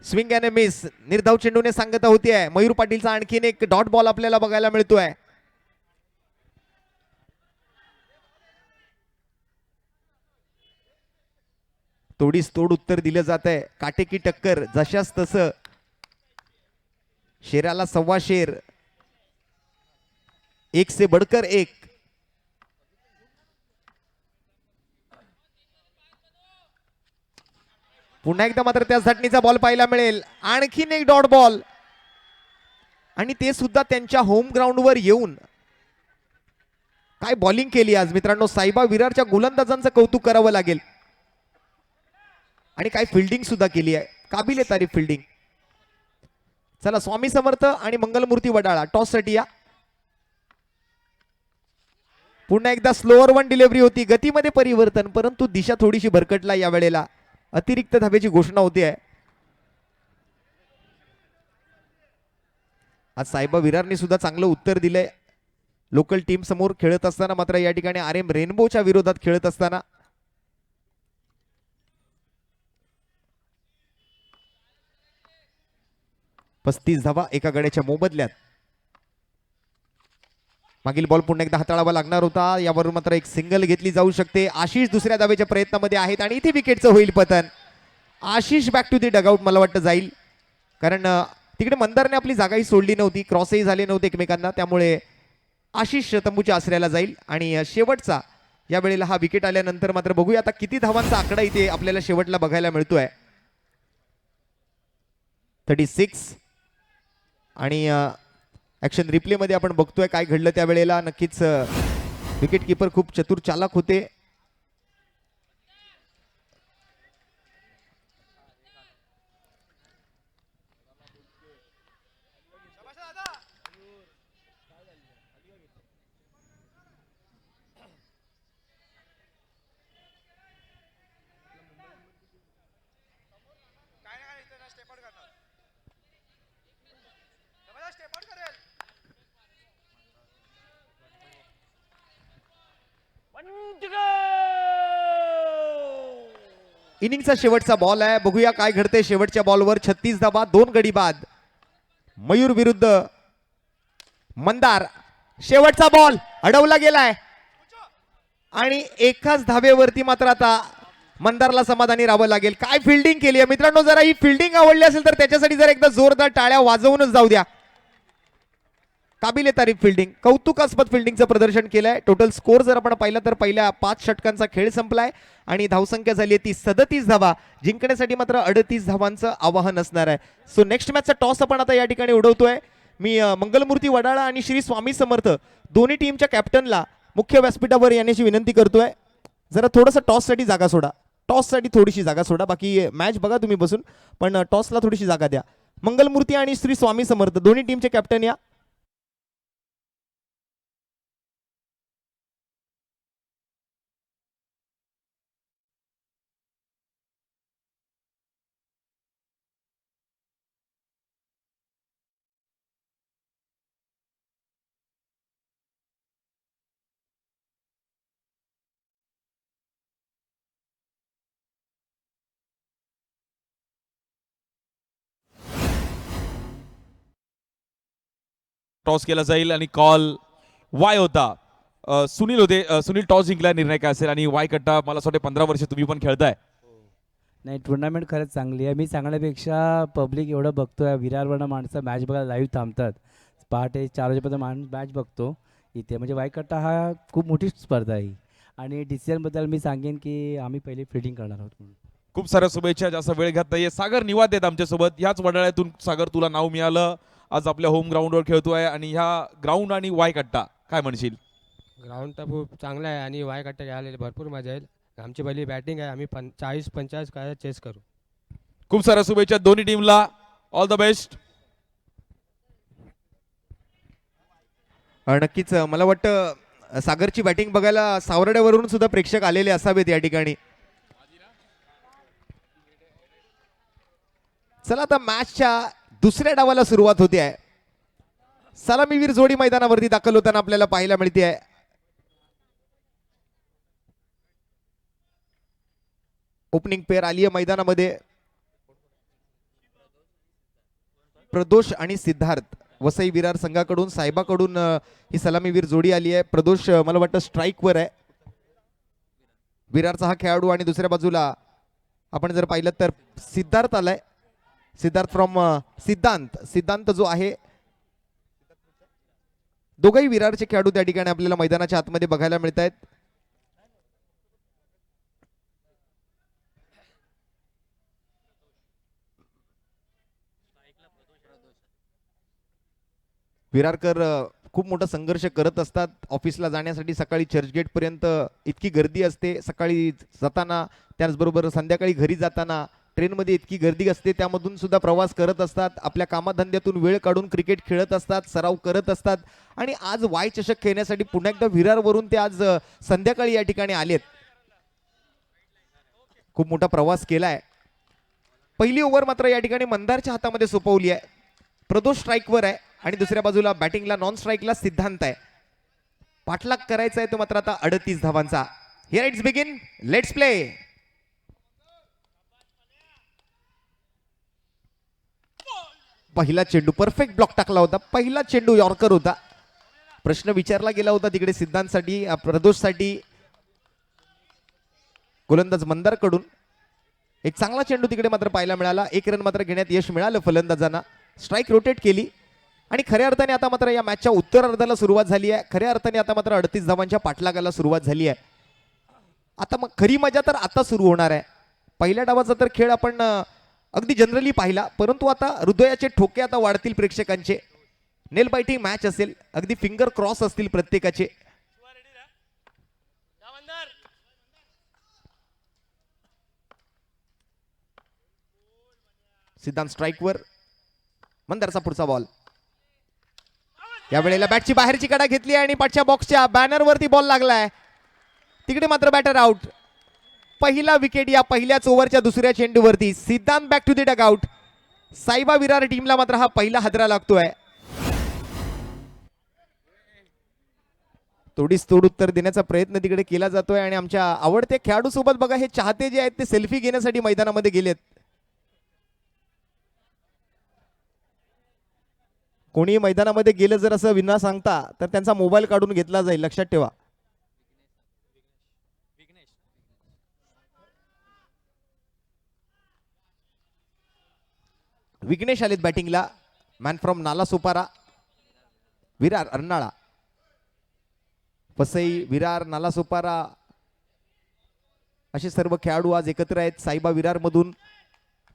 स्विंग अँड मिस निर्धाव चेंडूने सांगता होतीये. मयूर पाटीलचा आणखीन एक डॉट बॉल आपल्याला बघायला मिळतोय. तोडीस तोड उत्तर दिलं जात आहे. काटेकी टक्कर, जशास तसं. शेराला सव्वा शेर, एक से बडकर एक. पुन्हा एकदा मात्र त्या झटणीचा बॉल पाहायला मिळेल. आणखीन एक डॉट बॉल, आणि ते सुद्धा त्यांच्या होम ग्राउंडवर येऊन. काय बॉलिंग केली आज मित्रांनो. साईबा विरारच्या गोलंदाजांचं कौतुक करावं लागेल. आणि काय फिल्डिंग सुद्धा केली आहे, काबिले तारीफ फिल्डिंग. चला स्वामी समर्थ आणि मंगलमूर्ती वडाळा टॉस साठी या. पुन्हा एकदा स्लोअर वन डिलिव्हरी होती, गतीमध्ये परिवर्तन, परंतु दिशा थोडीशी भरकटला. या वेळेला अतिरिक्त धाब्याची घोषणा होती आहे. आज साईबा विरारने सुद्धा चांगलं उत्तर दिलंय. लोकल टीम समोर खेळत असताना मात्र या ठिकाणी RM रेनबोच्या विरोधात खेळत असताना. पस्तीस धावा एका गड्याच्या मोबदल्यात. मागील बॉल पुन्हा एकदा हाताळावा लागणार होता. यावरून मात्र एक सिंगल घेतली जाऊ शकते. आशिष दुसऱ्या धावेच्या प्रयत्नामध्ये आहेत आणि इथे विकेटचं होईल पतन. Ashish back to the dugout मला वाटतं जाईल, कारण तिकडे मंदारने आपली जागाही सोडली नव्हती, क्रॉसही झाले नव्हते एकमेकांना, त्यामुळे आशिष तंबूच्या आसऱ्याला जाईल. आणि शेवटचा या वेळेला हा विकेट आल्यानंतर मात्र बघूया आता किती धावांचा आकडा इथे आपल्याला शेवटला बघायला मिळतोय. 36. आणि ऍक्शन रिप्ले मध्ये आपण बघतोय काय घडलं त्यावेळेला. नक्कीच विकेट कीपर खूप चतुर चालाक होते. इनिंगचा शेवटचा बॉल आहे, बघूया काय घडते शेवटच्या बॉलवर. 36 धावा 2 गडी बाद. मयूर विरुद्ध मंदार. शेवटचा बॉल अडवला गेलाय आणि एकाच धावेवरती मात्र आता मंदारला समाधानी राहावं लागेल. काय फिल्डिंग केली आहे मित्रांनो. जरा ही फिल्डिंग आवडली असेल तर त्याच्यासाठी जर एकदा जोरदार टाळ्या वाजवूनच जाऊ द्या. काबिले तारीफ फिल्डिंग, कौतुकास्पद फिल्डिंगचं प्रदर्शन केलंय. टोटल स्कोर जर आपण पाहिला तर पहिल्या 5 षटकांचा खेळ संपलाय आणि धावसंख्या झाली आहे ती 37 धावा. जिंकण्यासाठी मात्र 38 धावांचं आवाहन असणार आहे. सो नेक्स्ट मॅचचा टॉस आपण आता या ठिकाणी उडवतोय. मी मंगलमूर्ती वडाळा आणि श्री स्वामी समर्थ दोन्ही टीमच्या कॅप्टनला मुख्य व्यासपीठावर येण्याची विनंती करतोय. जरा थोडंसं टॉससाठी जागा सोडा, टॉससाठी थोडीशी जागा सोडा. बाकी मॅच बघा तुम्ही बसून, पण टॉसला थोडीशी जागा द्या. मंगलमूर्ती आणि श्री स्वामी समर्थ दोन्ही टीमचे कॅप्टन या. टॉस केला जाईल आणि कॉल वाय होता. सुनील होते. सुनील टॉस जिंकला, निर्णय काय असेल? आणि वाय कट्टा मला असं वाटतं 15 वर्ष तुम्ही पण खेळताय. नाही, टुर्नामेंट खरंच चांगली आहे. मी सांगण्यापेक्षा पब्लिक एवढं बघतोय. विरारवरनं माणसं मॅच बघायला लाईव्ह थांबतात. पहाटे 4 वाजेपर्यंत मॅच बघतो इथे. म्हणजे वायकट्टा हा खूप मोठी स्पर्धा आहे. आणि डिसिजनबद्दल मी सांगेन की आम्ही पहिले फिल्डिंग करणार आहोत म्हणून. खूप साऱ्या शुभेच्छा. जास्त वेळ घात नाहीये. सागर निवाद आहेत आमच्यासोबत. ह्याच वडाळ्यातून सागर तुला नाव मिळालं. आज आपल्या होम ग्राउंडवर खेळतोय आणि ह्या ग्राउंड आणि वाय कट्टा काय म्हणशील? ग्राउंड तर खूप चांगला आहे आणि वाय कट्टा घ्यायला भरपूर मजा येईल. आमची पहिली बॅटिंग आहे. आम्ही 40-45 काय चेस करू. खूप साऱ्या शुभेच्छा दोन्ही टीमला. All the best. नक्कीच मला वाटतं सागरची बॅटिंग बघायला सावर्ड्यावरून सुद्धा प्रेक्षक आलेले असावेत या ठिकाणी. चला आता मॅचच्या दुसऱ्या डावाला सुरुवात होते आहे. सलामीवीर जोडी मैदानावरती दाखल होताना आपल्याला पाहायला मिळते आहे. ओपनिंग पेअर आली आहे मैदानामध्ये. प्रदोष आणि सिद्धार्थ वसई विरार संघाकडून, साहेबाकडून ही सलामीवीर जोडी आली आहे. प्रदोष मला वाटतं स्ट्राईकवर आहे विरारचा हा खेळाडू, आणि दुसऱ्या बाजूला आपण जर पाहिलं तर सिद्धार्थ आलाय. सिद्धार्थ फ्रॉम सिद्धांत जो आहे. दोघंही विरारचे खेळाडू त्या ठिकाणी आपल्याला मैदानाच्या आतमध्ये बघायला मिळत आहेत. विरारकर खूप मोठा संघर्ष करत असतात ऑफिसला जाण्यासाठी. सकाळी चर्चगेट पर्यंत इतकी गर्दी असते सकाळी जाताना, त्याचबरोबर संध्याकाळी घरी जाताना ट्रेनमध्ये इतकी गर्दी असते, त्यामधून सुद्धा प्रवास करत असतात. आपल्या कामाधंद्यातून वेळ काढून क्रिकेट खेळत असतात, सराव करत असतात. आणि आज वाय चषक खेळण्यासाठी पुन्हा एकदा विरारवरून ते आज संध्याकाळी या ठिकाणी आलेत. खूप मोठा प्रवास केलाय. पहिली ओव्हर मात्र या ठिकाणी मंदारच्या हातामध्ये सोपवली आहे. प्रदोष स्ट्राईकवर आहे आणि दुसऱ्या बाजूला बॅटिंगला नॉन स्ट्राईकला सिद्धांत आहे. पाठलाग करायचा आहे तो मात्र आता 38 धावांचा. Here it's begin, let's play. पहिला चेंडू परफेक्ट ब्लॉक टाकला होता. पहिला चेंडू यॉर्कर होता. प्रश्न विचारला गेला होता तिकडे सिद्धांतसाठी, प्रदोषसाठी. गोलंदाज मंदार कडून एक चांगला चेंडू तिकडे मात्र पाहायला मिळाला. 1 रन मात्र घेण्यात यश मिळालं फलंदाजांना. स्ट्राईक रोटेट केली आणि खऱ्या अर्थाने आता मात्र या मॅचच्या उत्तरार्धाला सुरुवात झाली आहे. खऱ्या अर्थाने आता मात्र 38 धावांच्या पाठलागाला सुरुवात झाली आहे. आता मग खरी मजा तर आता सुरू होणार आहे. पहिल्या डावाचा तर खेळ आपण अगदी जनरली पाहिला, परंतु आता हृदयाचे ठोके आता वाढतील प्रेक्षकांचे. नेल बायटिंग मॅच असेल, अगदी फिंगर क्रॉस असतील प्रत्येकाचे. सिद्धांत स्ट्राईकवर. मंदारचा पुढचा बॉल. या वेळेला बॅटची बाहेरची कडा घेतली आणि पाठच्या बॉक्सच्या बॅनरवरती बॉल लागलाय. तिकडे मात्र बॅटर आउट. पहिला विकेट या पहिल्याच ओव्हरच्या दुसऱ्या चेंडूवरती. Siddhant back to the dugout. Saiba Virar टीमला मात्र हा पहिला हादरा लागतोय. तोडीस तोड उत्तर देण्याचा प्रयत्न तिकडे केला जातोय आणि आमच्या आवडत्या खेळाडू सोबत बघा हे चाहते जे आहेत ते सेल्फी घेण्यासाठी मैदानामध्ये गेलेत. कोणी मैदानामध्ये गेलं जर असं विना सांगता तर त्यांचा मोबाईल काढून घेतला जाईल, लक्षात ठेवा. विघ्नेश आलेत बॅटिंगला. Man from Nala Sopara. विरार अर्नाळा, वसई विरार नाला सोपारा असे सर्व खेळाडू आज एकत्र आहेत साईबा विरार मधून.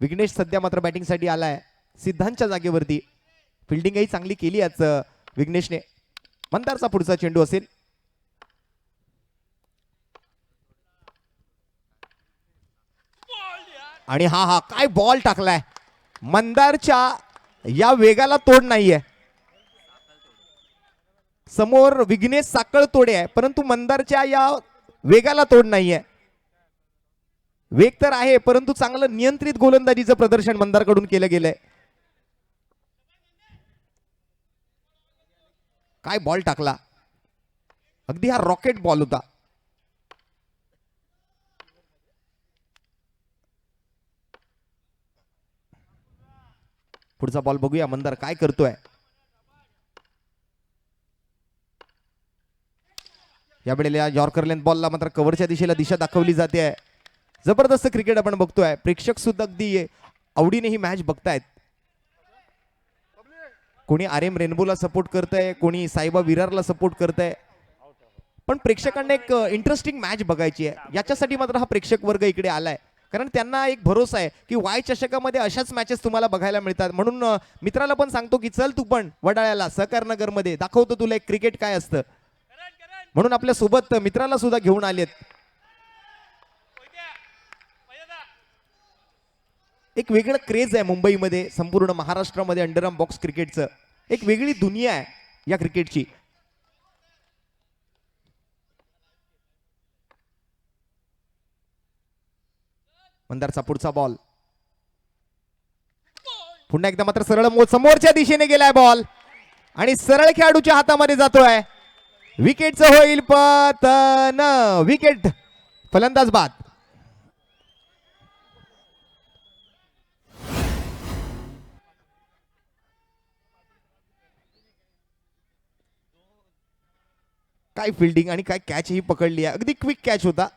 विघ्नेश सध्या मात्र बॅटिंगसाठी आलाय सिद्धांतच्या जागेवरती. फिल्डिंगही चांगली केली आज विघ्नेशने. मंदारचा पुढचा चेंडू असेल. आणि हा काय बॉल टाकलाय. मंदारच्या या वेगाला तोड नाहीये. समोर विघ्नेश साकळ तोडे आहे, परंतु मंदारच्या या वेगाला तोड नाहीये. वेग तर आहे परंतु चांगलं नियंत्रित गोलंदाजीचं प्रदर्शन मंदारकडून केलं गेलंय. काय बॉल टाकला. अगदी हा रॉकेट बॉल होता. पुढचा बॉल बघूया मंदार काय करतोय. या वेळेला यॉर्कर लेंथ बॉलला मात्र कव्हरच्या दिशेला दिशा दाखवली जाते. जबरदस्त क्रिकेट आपण बघतोय. प्रेक्षक सुद्धा अगदी आवडीने ही मॅच बघतायत. कोणी आर एम रेनबोला सपोर्ट करतंय, कोणी साईबा विरारला सपोर्ट करतंय, पण प्रेक्षकांना एक इंटरेस्टिंग मॅच बघायची आहे. याच्यासाठी मात्र हा प्रेक्षक वर्ग इकडे आलाय, कारण त्यांना एक भरोसा आहे की वाय चषकामध्ये अशाच मॅचेस तुम्हाला बघायला मिळतात. म्हणून मित्राला पण सांगतो की चल तू पण वडाळ्याला सहकारनगर मध्ये दाखवतो तुला एक क्रिकेट काय असतं. म्हणून आपल्या सोबत मित्राला सुद्धा घेऊन आलेत. एक वेगळं क्रेज आहे मुंबईमध्ये, संपूर्ण महाराष्ट्रामध्ये अंडरआर्म बॉक्स क्रिकेटचं. एक वेगळी दुनिया आहे या क्रिकेटची. मंदारचा पुढचा बॉल. पुन्हा एकदा मात्र सरळ समोरच्या दिशेने गेलाय बॉल आणि सरळ खेळाडूच्या हातामध्ये जातोय. विकेटचं होईल पतन. विकेट, फलंदाज बाद. काय फिल्डिंग आणि काय कॅच ही पकडली आहे, अगदी क्विक कॅच होता.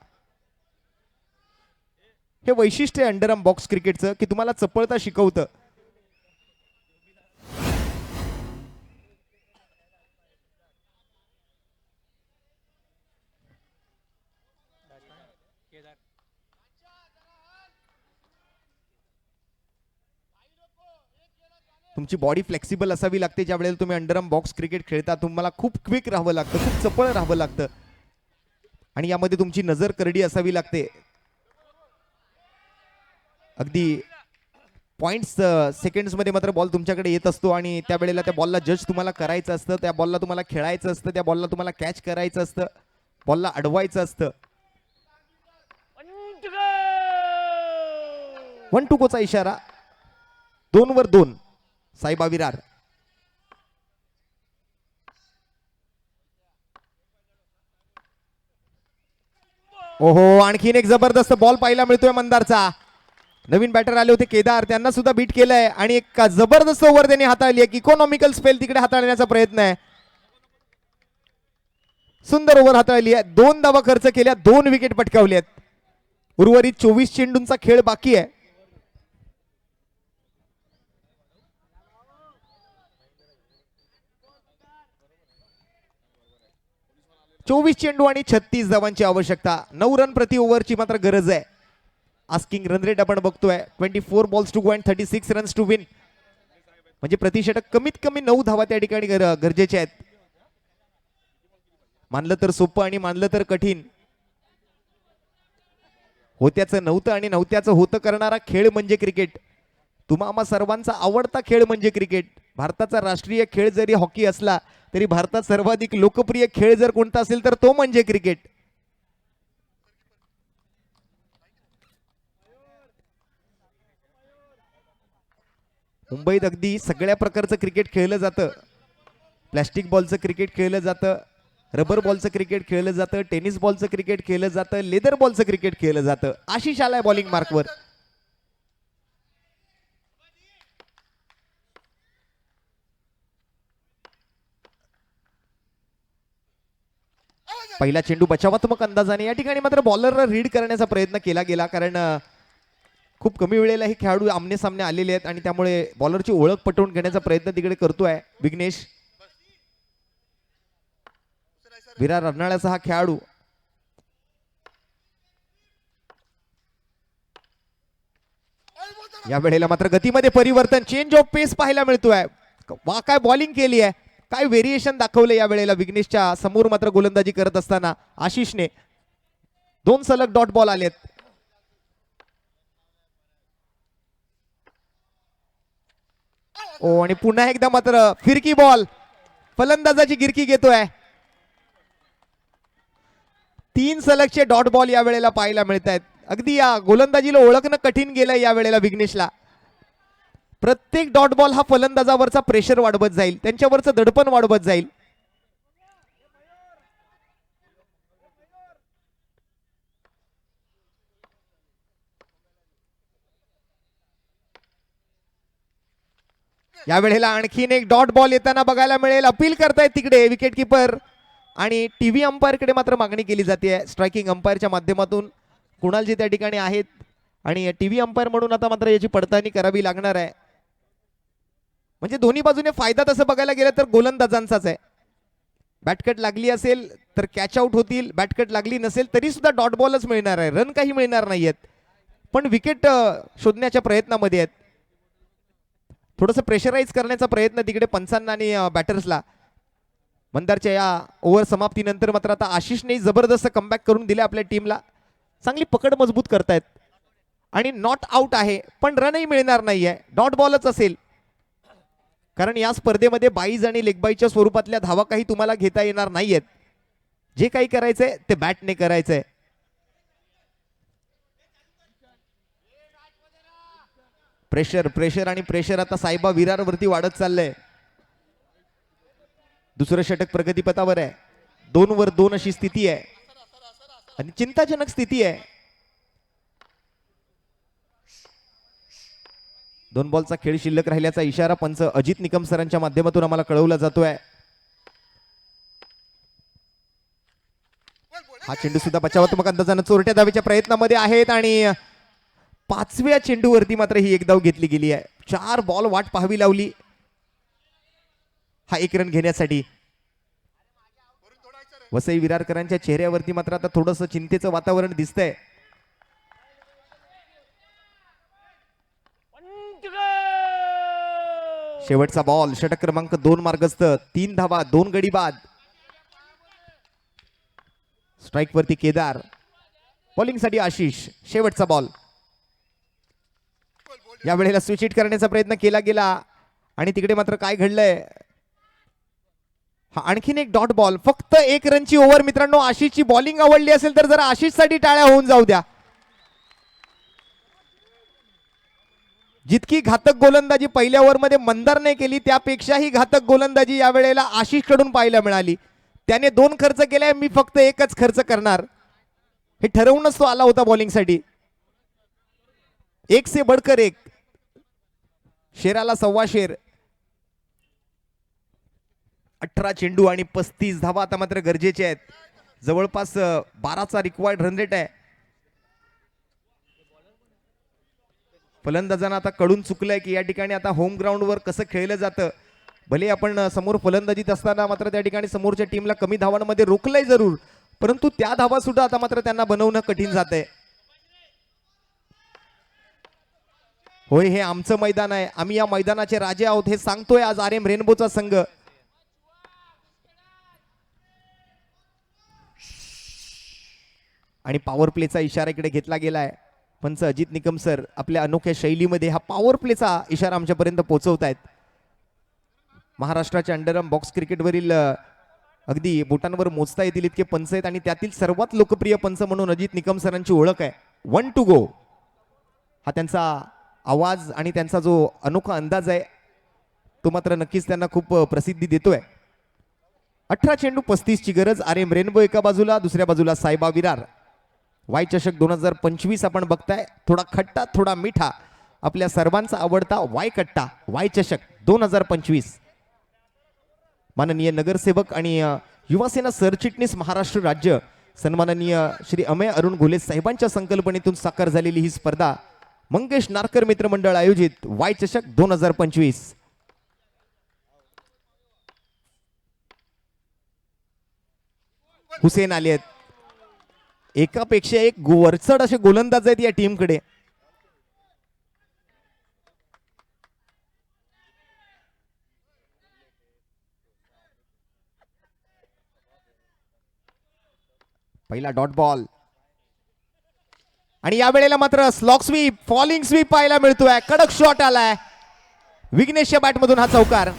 हे वैशिष्ट्य आहे अंडरआर्म बॉक्स क्रिकेटचं की तुम्हाला चपळता शिकवतं. तुमची बॉडी फ्लेक्सिबल असावी लागते ज्या वेळेला तुम्ही अंडरआर्म बॉक्स क्रिकेट खेळता. तुम्हाला खूप क्विक राहावं लागतं, खूप चपळ राहावं लागतं आणि यामध्ये तुमची नजर करडी असावी लागते. अगदी पॉइंट्स सेकंड्स मध्ये मात्र बॉल तुमच्याकडे येत असतो आणि त्यावेळेला त्या बॉलला जज तुम्हाला करायचं असतं, त्या बॉलला तुम्हाला खेळायचं असतं, त्या बॉलला तुम्हाला कॅच करायचं असतं, बॉलला अडवायचं असतं. 1 to go चा इशारा. 2 वर 2 साईबा विरार. ओहो, आणखीन एक जबरदस्त बॉल पाहायला मिळतोय मंदारचा. नवीन बॅटर आले होते केदार, त्यांना सुद्धा बीट केलंय आणि एक जबरदस्त ओव्हर त्यांनी हाताळली आहे. इकॉनॉमिकल स्पेल तिकडे हाताळण्याचा प्रयत्न आहे. सुंदर ओव्हर हाताळली आहे. 2 धावा खर्च केल्या, 2 विकेट पटकावल्यात. उर्वरित 24 चेंडूंचा खेळ बाकी आहे. चोवीस चेंडू आणि 36 धावांची आवश्यकता. 9 रन प्रति ओव्हरची मात्र गरज आहे. आस्किंग रन रेट आपण बघतोय 24 balls to go and 36 runs to win. म्हणजे प्रतिषटक कमीत कमी 9 धावा त्या ठिकाणी गरजेचे आहेत. मानलं तर सोपं आणि मानलं तर कठीण. होत्याचं नव्हतं आणि नव्हत्याचं होतं करणारा खेळ म्हणजे क्रिकेट. तुम्हा सर्वांचा आवडता खेळ म्हणजे क्रिकेट. भारताचा राष्ट्रीय खेळ जरी हॉकी असला तरी भारतात सर्वाधिक लोकप्रिय खेळ जर कोणता असेल तर तो म्हणजे क्रिकेट. मुंबईत अगदी सगळ्या प्रकारचं क्रिकेट खेळलं जातं. प्लॅस्टिक बॉलचं क्रिकेट खेळलं जातं, रबर बॉलचं क्रिकेट खेळलं जातं, टेनिस बॉलचं क्रिकेट खेळलं जातं, लेदर बॉलचं क्रिकेट खेळलं जातं. आशिष आलाय बॉलिंग मार्कवर. पहिला चेंडू बचावात्मक अंदाजाने या ठिकाणी मात्र बॉलरला रीड करण्याचा प्रयत्न केला गेला, कारण खूप कमी वेळेला हे खेळाडू आमने सामने आलेले आहेत आणि त्यामुळे बॉलरची ओळख पटवून घेण्याचा प्रयत्न तिकडे करतोय विघ्नेश. विरार अर्नाळ्याचा हा खेळाडू. या वेळेला मात्र गतीमध्ये परिवर्तन, चेंज ऑफ पेस पाहायला मिळतोय. वा काय बॉलिंग केली आहे, काय व्हेरिएशन दाखवले या वेळेला विघ्नेशच्या समोर मात्र गोलंदाजी करत असताना आशिषने. 2 सलग डॉट बॉल आलेत. ओ, आणि पुन्हा एकदा मात्र फिरकी बॉल, फलंदाजाची गिरकी घेतोय. 3 सलगचे डॉट बॉल या वेळेला पाहायला मिळत आहेत. अगदी या गोलंदाजीला ओळखणं कठीण गेलंय या वेळेला विघ्नेशला. प्रत्येक डॉट बॉल हा फलंदाजावरचा प्रेशर वाढवत जाईल, त्यांच्यावरचं दडपण वाढवत जाईल. या वेळेला आणखीन एक डॉट बॉल येताना बघायला मिळेल. अपील करतायत तिकडे विकेट किपर आणि टीव्ही अंपायरकडे मात्र मागणी केली जाते स्ट्रायकिंग अंपायरच्या माध्यमातून. कुणालजी त्या ठिकाणी आहेत आणि टीव्ही अंपायर म्हणून आता मात्र याची पडताळणी करावी लागणार आहे. म्हणजे दोन्ही बाजूने फायदा तसं बघायला गेलं तर गोलंदाजांचाच आहे. बॅटकट लागली असेल तर कॅच आउट होतील, बॅटकट लागली नसेल तरी सुद्धा डॉट बॉलच मिळणार आहे, रन काही मिळणार नाहीयेत. पण विकेट शोधण्याच्या प्रयत्नामध्ये आहेत. थोडंसं प्रेशराईज करण्याचा प्रयत्न तिकडे पंचांना आणि बॅटर्सला. मंदारच्या या ओव्हर समाप्तीनंतर मात्र आता आशिषने जबरदस्त कमबॅक करून दिले आपल्या टीमला. चांगली पकड मजबूत करतायत आणि नॉट आउट आहे पण रनही मिळणार नाहीये, डॉट बॉलच असेल. कारण या स्पर्धेमध्ये बाईज आणि लेगबाईच्या स्वरूपातल्या धावा काही तुम्हाला घेता येणार नाहीयेत. जे काही करायचंय ते बॅटने करायचंय. प्रेशर प्रेशर आणि प्रेशर आता साईबा विरारवरती वाढत चाललंय. दुसरं षटक प्रगतीपथावर आहे. 2 वर 2 अशी स्थिती आहे आणि चिंताजनक स्थिती आहे. 2 बॉलचा खेळ शिल्लक राहिल्याचा इशारा पंच अजित निकम सरांच्या माध्यमातून आम्हाला कळवला जातोय. हा चेंडू सुद्धा बचावात्मक अंदाजानं चोरट्या धावेच्या प्रयत्नामध्ये आहेत आणि 5व्या चेंडूवरती मात्र ही एक धाव घेतली गेली आहे. 4 बॉल वाट पाहावी लावली हा 1 रन घेण्यासाठी. वसई विरारकरांच्या चेहऱ्यावरती मात्र आता थोडंसं चिंतेचं वातावरण दिसतंय. शेवटचा बॉल षटक क्रमांक 2 मार्गस्थ. 3 धावा 2 गडी बाद. स्ट्राइक वरती केदार, बॉलिंग साठी आशिष. शेवटचा बॉल या वेळेला स्विच हिट करण्याचा प्रयत्न केला गेला आणि तिकडे मात्र काय घडलंय. हा आणखीन एक डॉट बॉल. फक्त 1 रनची ओव्हर मित्रांनो. आशिषची बॉलिंग आवडली असेल तर जरा आशिष साठी टाळ्या होऊन जाऊ द्या. जितकी घातक गोलंदाजी पहिल्या ओव्हरमध्ये मंदारने केली त्यापेक्षाही घातक गोलंदाजी या वेळेला आशिष कडून पाहायला मिळाली. त्याने 2 खर्च केले, मी फक्त 1च खर्च करणार हे ठरवूनच तो आला होता बॉलिंग साठी. 1 से बढ़कर 1. शेराला 1.25 शेर. 18 चेंडू आणि 35 धावा आता मात्र गरजेचे आहेत. जवळपास 12चा रिक्वायर्ड रन रेट आहे. फलंदाजांना आता कळून चुकलंय की या ठिकाणी आता होम ग्राउंडवर कसं खेळलं जातं. भले आपण समोर फलंदाजीत असताना मात्र त्या ठिकाणी समोरच्या टीमला कमी धावांमध्ये रोखलंय जरूर, परंतु त्या धावा सुद्धा आता मात्र त्यांना बनवणं कठीण जातंय. होय, हे आमचं मैदान आहे, आम्ही या मैदानाचे राजे आहोत हे सांगतोय आज RM रेनबोचा संघ. आणि पॉवर प्लेचा इशारा इकडे घेतला गेलाय. पंच अजित निकम सर आपल्या अनोख्या शैलीमध्ये हा पॉवर प्लेचा इशारा आमच्यापर्यंत पोहोचवतायत. महाराष्ट्राच्या अंडरआर्म बॉक्स क्रिकेटवरील अगदी बोटांवर मोजता येतील इतके पंच आहेत आणि त्यातील सर्वात लोकप्रिय पंच म्हणून अजित निकम सरांची ओळख आहे. 1 to go हा त्यांचा आवाज आणि त्यांचा जो अनोखा अंदाज आहे तो मात्र नक्कीच त्यांना खूप प्रसिद्धी देतोय. 18 चेंडू 35 ची गरज. RM रेनबो एका बाजूला, दुसऱ्या बाजूला सायबा विरार. वाय चषक 2025 आपण बघताय. थोडा खट्टा थोडा मिठा, आपल्या सर्वांचा आवडता वाय कट्टा. वाय चषक 2025. माननीय नगरसेवक आणि युवासेना सरचिटणीस महाराष्ट्र राज्य सन्माननीय श्री अमेय अरुण घोले साहेबांच्या संकल्पनेतून साकार झालेली ही स्पर्धा मंगेश नारकर मित्रमंडळ आयोजित वाय चषक 2025. हुसेन आले आहेत. एकापेक्षा एक वरचढ असे गोलंदाज आहेत या टीमकडे. पहिला डॉट बॉल आणि या वेळेला मात्र स्लॉक स्वीप, फॉलिंग स्वीप पाहायला मिळतोय. कडक शॉट आलाय विघ्नेशच्या बॅट मधून हा चौकार.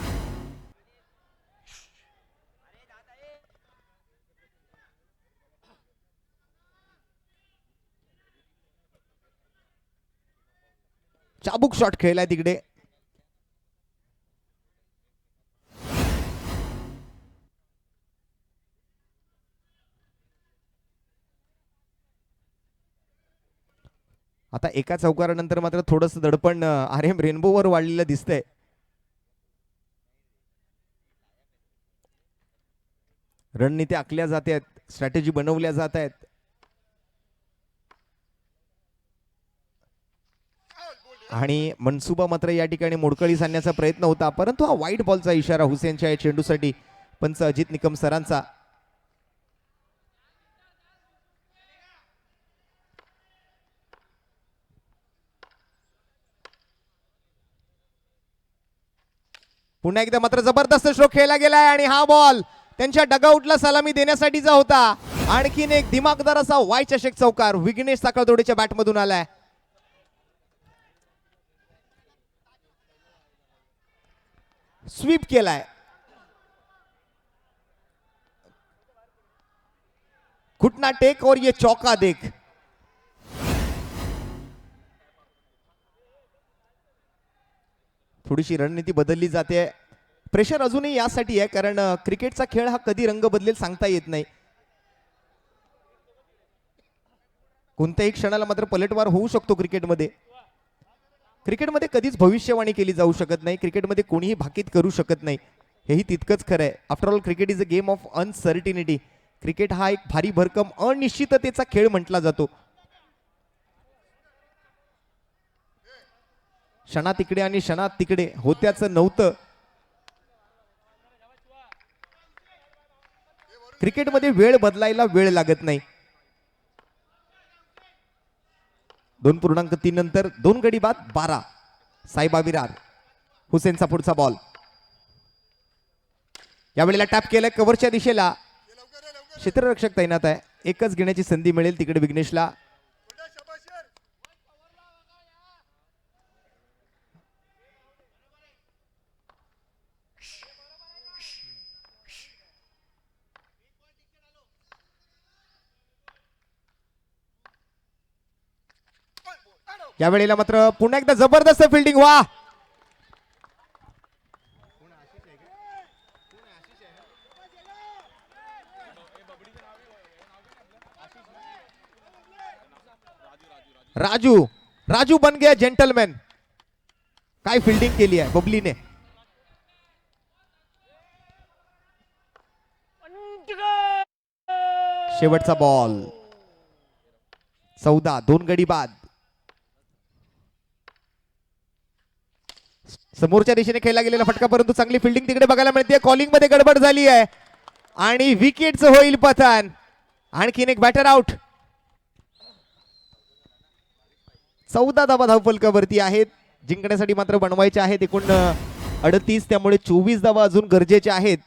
चाबूक शॉट खेळलाय तिकडे. आता एका चौकारानंतर मात्र थोडंसं दडपण RM रेनबोवर वाढलेलं दिसतंय. रणनीती आखल्या जात आहेत, स्ट्रॅटेजी बनवल्या जात आहेत. आणि मनसुबा मात्र या ठिकाणी मोडकळीस आणण्याचा प्रयत्न होता, परंतु हा वाईट बॉलचा इशारा हुसेनच्या या चेंडूसाठी पंच अजित निकम सरांचा. पुन्हा एकदा मात्र जबरदस्त स्ट्रोक खेळला गेलाय आणि हा बॉल त्यांच्या डगआउटला सलामी देण्यासाठीचा होता. आणखीन एक दिमागदार असा वाय चषक चौकार विघ्नेश साखळतोडेच्या बॅट मधून आलाय. स्वीप केलाय. घुटना टेक और ये चौका देख. थोडीशी रणनीती बदलली जाते. प्रेशर अजूनही यासाठी आहे कारण क्रिकेटचा खेळ हा कधी रंग बदलेल सांगता येत नाही. कोणत्याही क्षणाला मात्र पलटवार होऊ शकतो क्रिकेटमध्ये. क्रिकेटमध्ये कधीच भविष्यवाणी केली जाऊ शकत नाही. क्रिकेटमध्ये कोणीही भाकीत करू शकत नाही, हेही तितकंच खरं आहे. After all cricket is a game of uncertainty. Cricket हा एक भारी भरकम अनिश्चिततेचा खेळ म्हटला जातो. क्षणात इकडे आणि क्षणात तिकडे होत्याचं नव्हतं. क्रिकेटमध्ये वेळ बदलायला वेळ लागत नाही. 2.3 नंतर 2 गडी बाद 12. साईबा विरार. हुसेनचा पुढचा बॉल. यावेळेला टॅप केलाय कव्हरच्या दिशेला. क्षेत्ररक्षक तैनात आहे. एकच घेण्याची संधी मिळेल तिकडे विघ्नेशला. यावेळेला मात्र पुन्हा एकदा जबरदस्त फिल्डिंग. वा राजू राजू बन गया जेंटलमॅन. काय फिल्डिंग केली आहे बबलीने. शेवटचा बॉल. 14. 2 गडी बाद. समोरच्या दिशेने खेळला गेलेला फटका परंतु चांगली फिल्डिंग तिकडे बघायला मिळते. कॉलिंग मध्ये गडबड झाली आहे आणि विकेटचं होईल पतन. आणखीन एक बॅटर आउट. 14 धावा धावफलकावरती आहेत. जिंकण्यासाठी मात्र बनवायचे आहेत एकूण 38. त्यामुळे 24 धावा अजून गरजेच्या आहेत.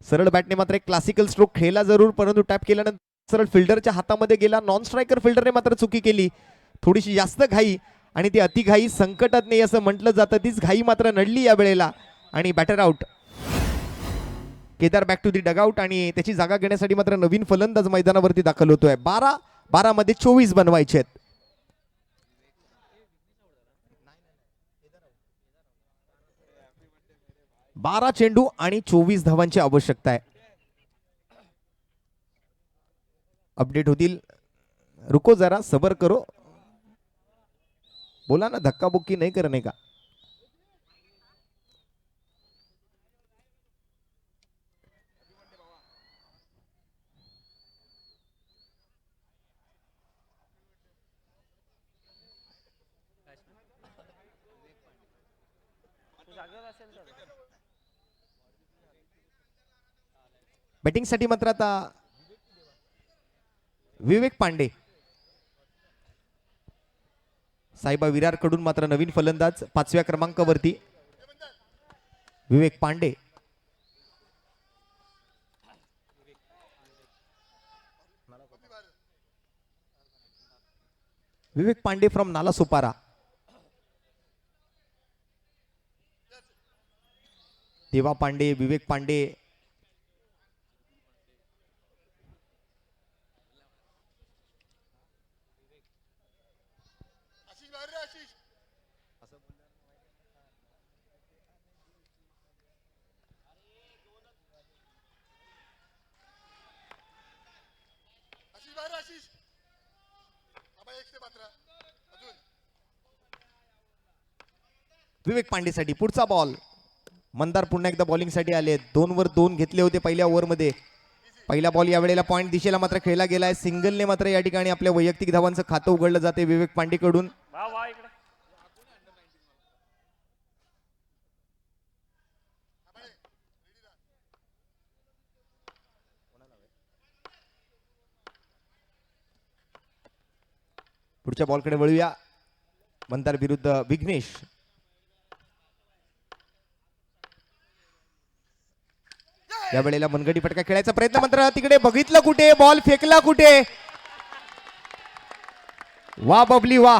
सरळ बॅटने मात्र एक क्लासिकल स्ट्रोक खेळला जरूर परंतु टॅप केल्यानंतर सरळ फिल्डरच्या हातामध्ये गेला. नॉन स्ट्रायकर फिल्डरने मात्र चुकी केली. थोडीशी जास्त घाई आणि ती अतिघाई संकटात नाही असं म्हटलं जातं. तीच घाई मात्र नडली या वेळेला आणि batter out. Kedar back to the dugout आणि त्याची जागा घेण्यासाठी मात्र नवीन फलंदाज मैदानावरती दाखल होतोय. 12 मध्ये 24 बनवायचे आहेत. 12 चेंडू आणि 24 धावांची आवश्यकता आहे. अपडेट होतील. रुको जरा सबर करो. बोला ना धक्काबुक्की नहीं करने का. बॅटिंग साठी मात्र आता विवेक पांडे. साईबा विरार कडून मात्र नवीन फलंदाज 5व्या क्रमांकावरती विवेक पांडे. विवेक पांडे फ्रॉम नाला सुपारा. देवा पांडे, विवेक पांडे, विवेक पांडेसाठी पुढचा बॉल. मंदार पुन्हा एकदा बॉलिंग साठी आले. 2 वर 2 घेतले होते पहिल्या ओव्हरमध्ये. पहिला बॉल यावेळेला पॉइंट दिशेला मात्र खेळला गेलाय. सिंगलने मात्र या ठिकाणी आपल्या वैयक्तिक धावांचं खातं उघडलं जाते विवेक पांडे कडून. पुढच्या बॉलकडे वळूया. मंदार विरुद्ध विघ्नेश. या वेळेला मनगटी फटका खेळायचा प्रयत्न मात्र तिकडे बघितलं कुठे, बॉल फेकला कुठे. वा बबली वा.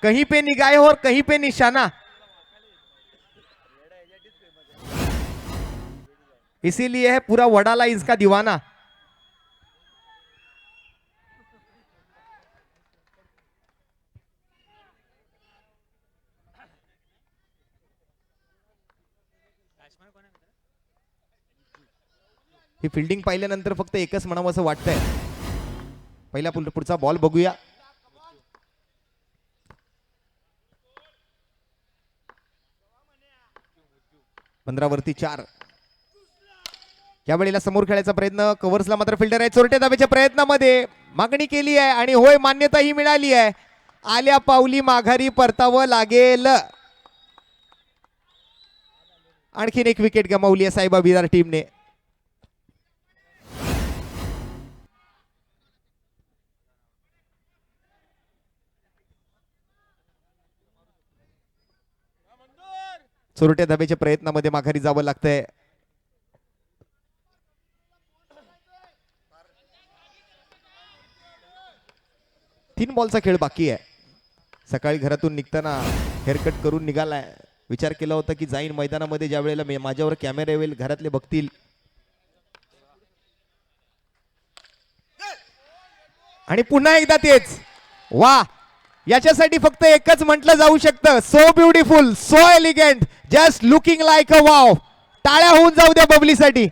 कहीं पे निगाह और कहीं पे निशाना. इसीलिए है पूरा वडाला इसका दीवाना. ही फिल्डिंग पाहिल्यानंतर फक्त एकच म्हणावं असं वाटतंय. पहिला पुढचा बॉल बघूया. 15 वरती 4. या वेळेला समोर खेळायचा प्रयत्न, कव्हर्सला मात्र फिल्डर आहे. चोरट्या धाब्याच्या प्रयत्नामध्ये मागणी केली आहे आणि होय मान्यताही मिळाली आहे. आल्या पावली माघारी परतावं लागेल. आणखीन एक विकेट गमावली आहे साईबा विरार टीमने. चोरट्या धाब्याच्या प्रयत्नामध्ये माघारी जावं लागतंय. तीन बॉलचा खेळ बाकी आहे. सकाळी घरातून निघताना हेअरकट करून निघालाय. विचार केला होता की जाईन मैदानामध्ये, ज्या वेळेला माझ्यावर कॅमेरा येईल घरातले बघतील. आणि पुन्हा एकदा तेच. वा, याच्यासाठी फक्त एकच म्हटलं जाऊ शकतं, so beautiful, so elegant, just looking like a wow. टाळ्या होऊन जाऊ द्या बबलीसाठी.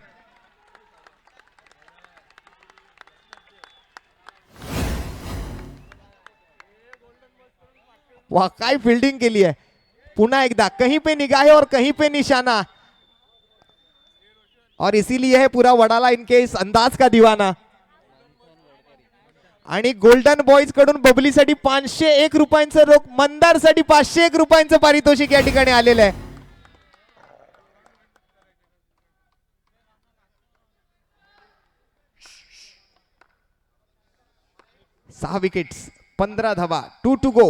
वाह, काय फील्डिंग केली आहे. पुन्हा एकदा, कहीं पे निगाहे और कहीं पे निशाना, और इसीलिए है पूरा वडाला इनके इस अंदाज का दीवाना. आणि गोल्डन बॉईज कडून बबलीसाठी 501 रुपयांचं रोख, मंदारसाठी 501 रुपयांचं पारितोषिक या ठिकाणी आलेलं आहे. सहा विकेट्स, 15 धावा, 2 टू गो.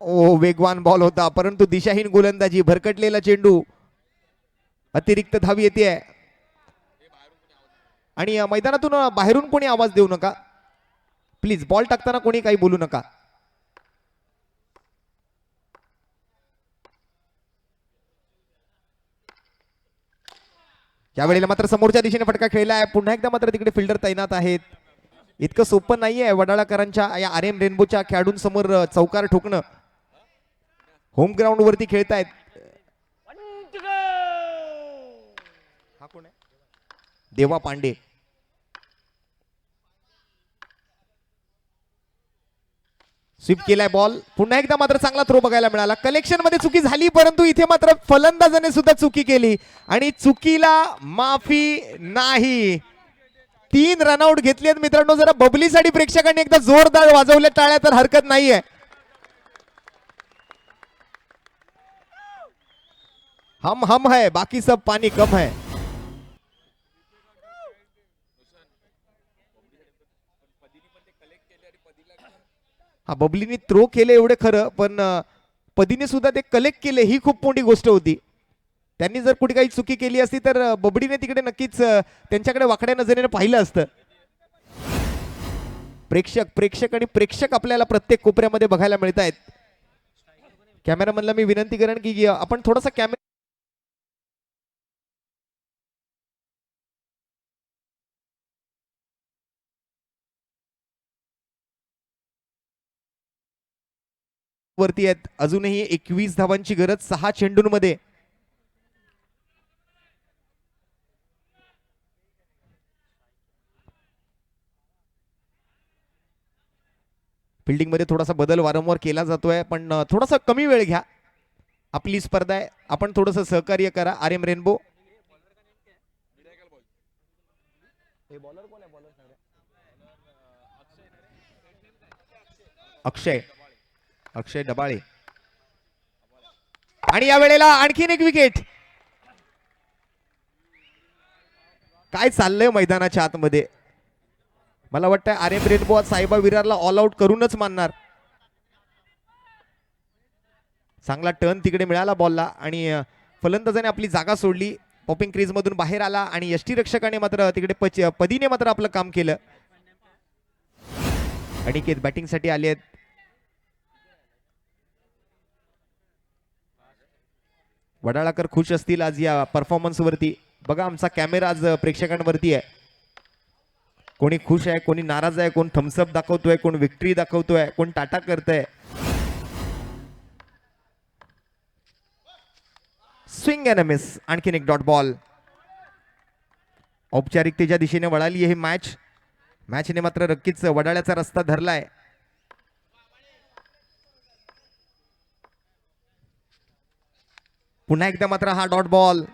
ओ, वेगवान बॉल होता परंतु दिशाहीन गोलंदाजी, भरकटलेला चेंडू, अतिरिक्त धाव येते. आणि मैदानातून बाहेरून कोणी आवाज देऊ नका प्लीज. बॉल टाकताना कोणी काही बोलू नका. यावेळेला मात्र समोरच्या दिशेने फटका खेळला आहे. पुन्हा एकदा मात्र तिकडे फिल्डर तैनात आहेत. इतकं सोपं नाहीये वडाळाकरांच्या या आरएम रेनबोच्या खेळाडूंसमोर चौकार ठोकणं. होम ग्राउंड वरती खेळतायत. हा कोण आहे? देवा पांडे. स्वीप केलाय बॉल. पुन्हा एकदा मात्र चांगला थ्रो बघायला मिळाला. कलेक्शन मध्ये चुकी झाली परंतु इथे मात्र फलंदाजाने सुद्धा चुकी केली आणि चुकीला माफी नाही. 3 रनआउट घेतली आहेत मित्रांनो. जरा बबलीसाठी प्रेक्षकांनी एकदा जोरदार वाजवल्या टाळ्या तर हरकत नाहीये. हम है, बाकी सब पानी कम है. हा, बबलीने थ्रो केले एवढे खरं, पण पदीने सुद्धा ते कलेक्ट केले, ही खूप मोठी गोष्ट होती. त्यांनी जर कुठे काही चुकी केली असती तर बबडीने तिकडे नक्कीच त्यांच्याकडे वाकड्या नजरेने पाहिलं असतं. प्रेक्षक आणि प्रेक्षक आपल्याला प्रत्येक कोपऱ्यामध्ये बघायला मिळत आहेत. कॅमेरामॅनला मी विनंती करेन की आपण थोडासा कॅमेरा वरती आहेत. अजूनही 21 धावांची गरज 6 चेंडूंमध्ये. फिल्डिंग मध्ये थोडासा बदल वारंवार केला जातोय, पण थोडासा कमी वेळ घ्या. आपली स्पर्धा आहे, आपण थोडंसं सहकार्य करा. RM rainbow. अक्षय डबाळे. आणि या वेळेला आणखीन एक विकेट. काय चाललंय मैदानाच्या आतमध्ये. मला वाटतं आरएम रेनबो आज साईबा विरारला ऑल आउट करूनच मानणार. चांगला टर्न तिकडे मिळाला बॉलला आणि फलंदाजाने आपली जागा सोडली. पॉपिंग क्रीज मधून बाहेर आला आणि यष्टीरक्षकाने मात्र तिकडे पदीने मात्र आपलं काम केलं. अनिकेत बॅटिंग साठी आले आहेत. वडाळाकर खुश असतील आज या परफॉर्मन्स वरती. बघा, आमचा कॅमेरा आज प्रेक्षकांवरती आहे. कोणी खुश आहे, कोणी नाराज आहे, कोण थम्सअप दाखवतोय, कोण विक्ट्री दाखवतोय, कोण टाटा करतोय. Swing and a miss. आणखीन एक डॉट बॉल. औपचारिकतेच्या दिशेने वळाली ही मॅचने मात्र नक्कीच वडाळ्याचा रस्ता धरलाय. पुन्हा एकदा मात्र हा डॉट बॉल.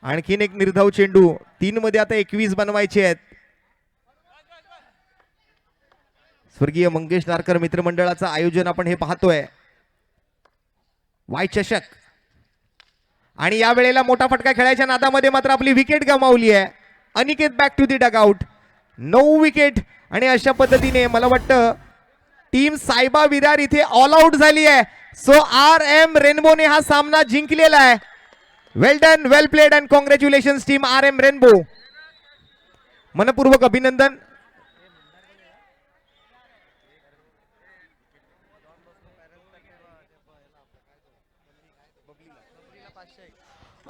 आणखीन एक निर्धाव चेंडू. 3 मध्ये आता 21 बनवायचे आहेत. स्वर्गीय मंगेश नारकर मित्रमंडळाचं आयोजन आपण हे पाहतोय. वाय चषक. आणि या वेळेला मोठा फटका खेळायच्या नादामध्ये मात्र आपली विकेट गमावली आहे. Aniket back to the dugout. 9 wicket. आणि अशा पद्धतीने मला वाटतं टीम सायबा विरार इथे ऑल आउट झाली आहे. सो RM रेनबोने हा सामना जिंकलेला आहे. Well done, well played and congratulation team RM rainbow. मनपूर्वक अभिनंदन.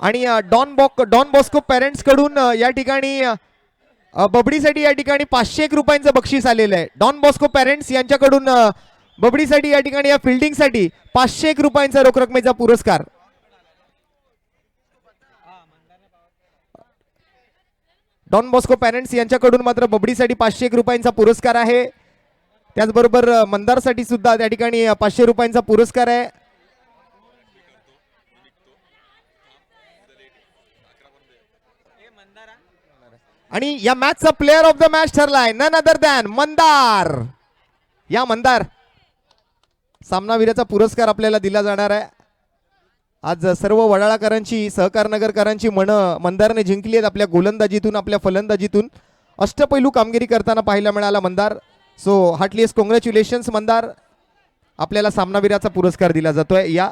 आणि डॉन बॉस्को पेरेंट्स कडून या ठिकाणी बबडीसाठी या ठिकाणी 501 रुपयांचं बक्षीस आलेलं आहे. डॉन बॉस्को पेरेंट्स यांच्याकडून बबडीसाठी या ठिकाणी या फिल्डिंगसाठी 501 रुपयांचा रोख रकमेचा पुरस्कार. डॉन बॉस्को पेरेंट्स यांच्याकडून मात्र बबडीसाठी 501 रुपयांचा पुरस्कार आहे. त्याचबरोबर मंदारसाठी सुद्धा त्या ठिकाणी 500 रुपयांचा पुरस्कार आहे. आणि या मॅचचा प्लेअर ऑफ द मॅच ठरलाय नन अदर दॅन मंदार. या मंदार सामनावीराचा पुरस्कार आपल्याला दिला जाणार आहे. आज सर्व वडाळाकरांची सहकारनगरकरांची मनं मंदारने जिंकली आहेत. आपल्या गोलंदाजीतून आपल्या फलंदाजीतून अष्टपैलू कामगिरी करताना पाहायला मिळाला Mandar. So heartiest congratulations Mandar. आपल्याला सामनावीराचा पुरस्कार दिला जातोय. या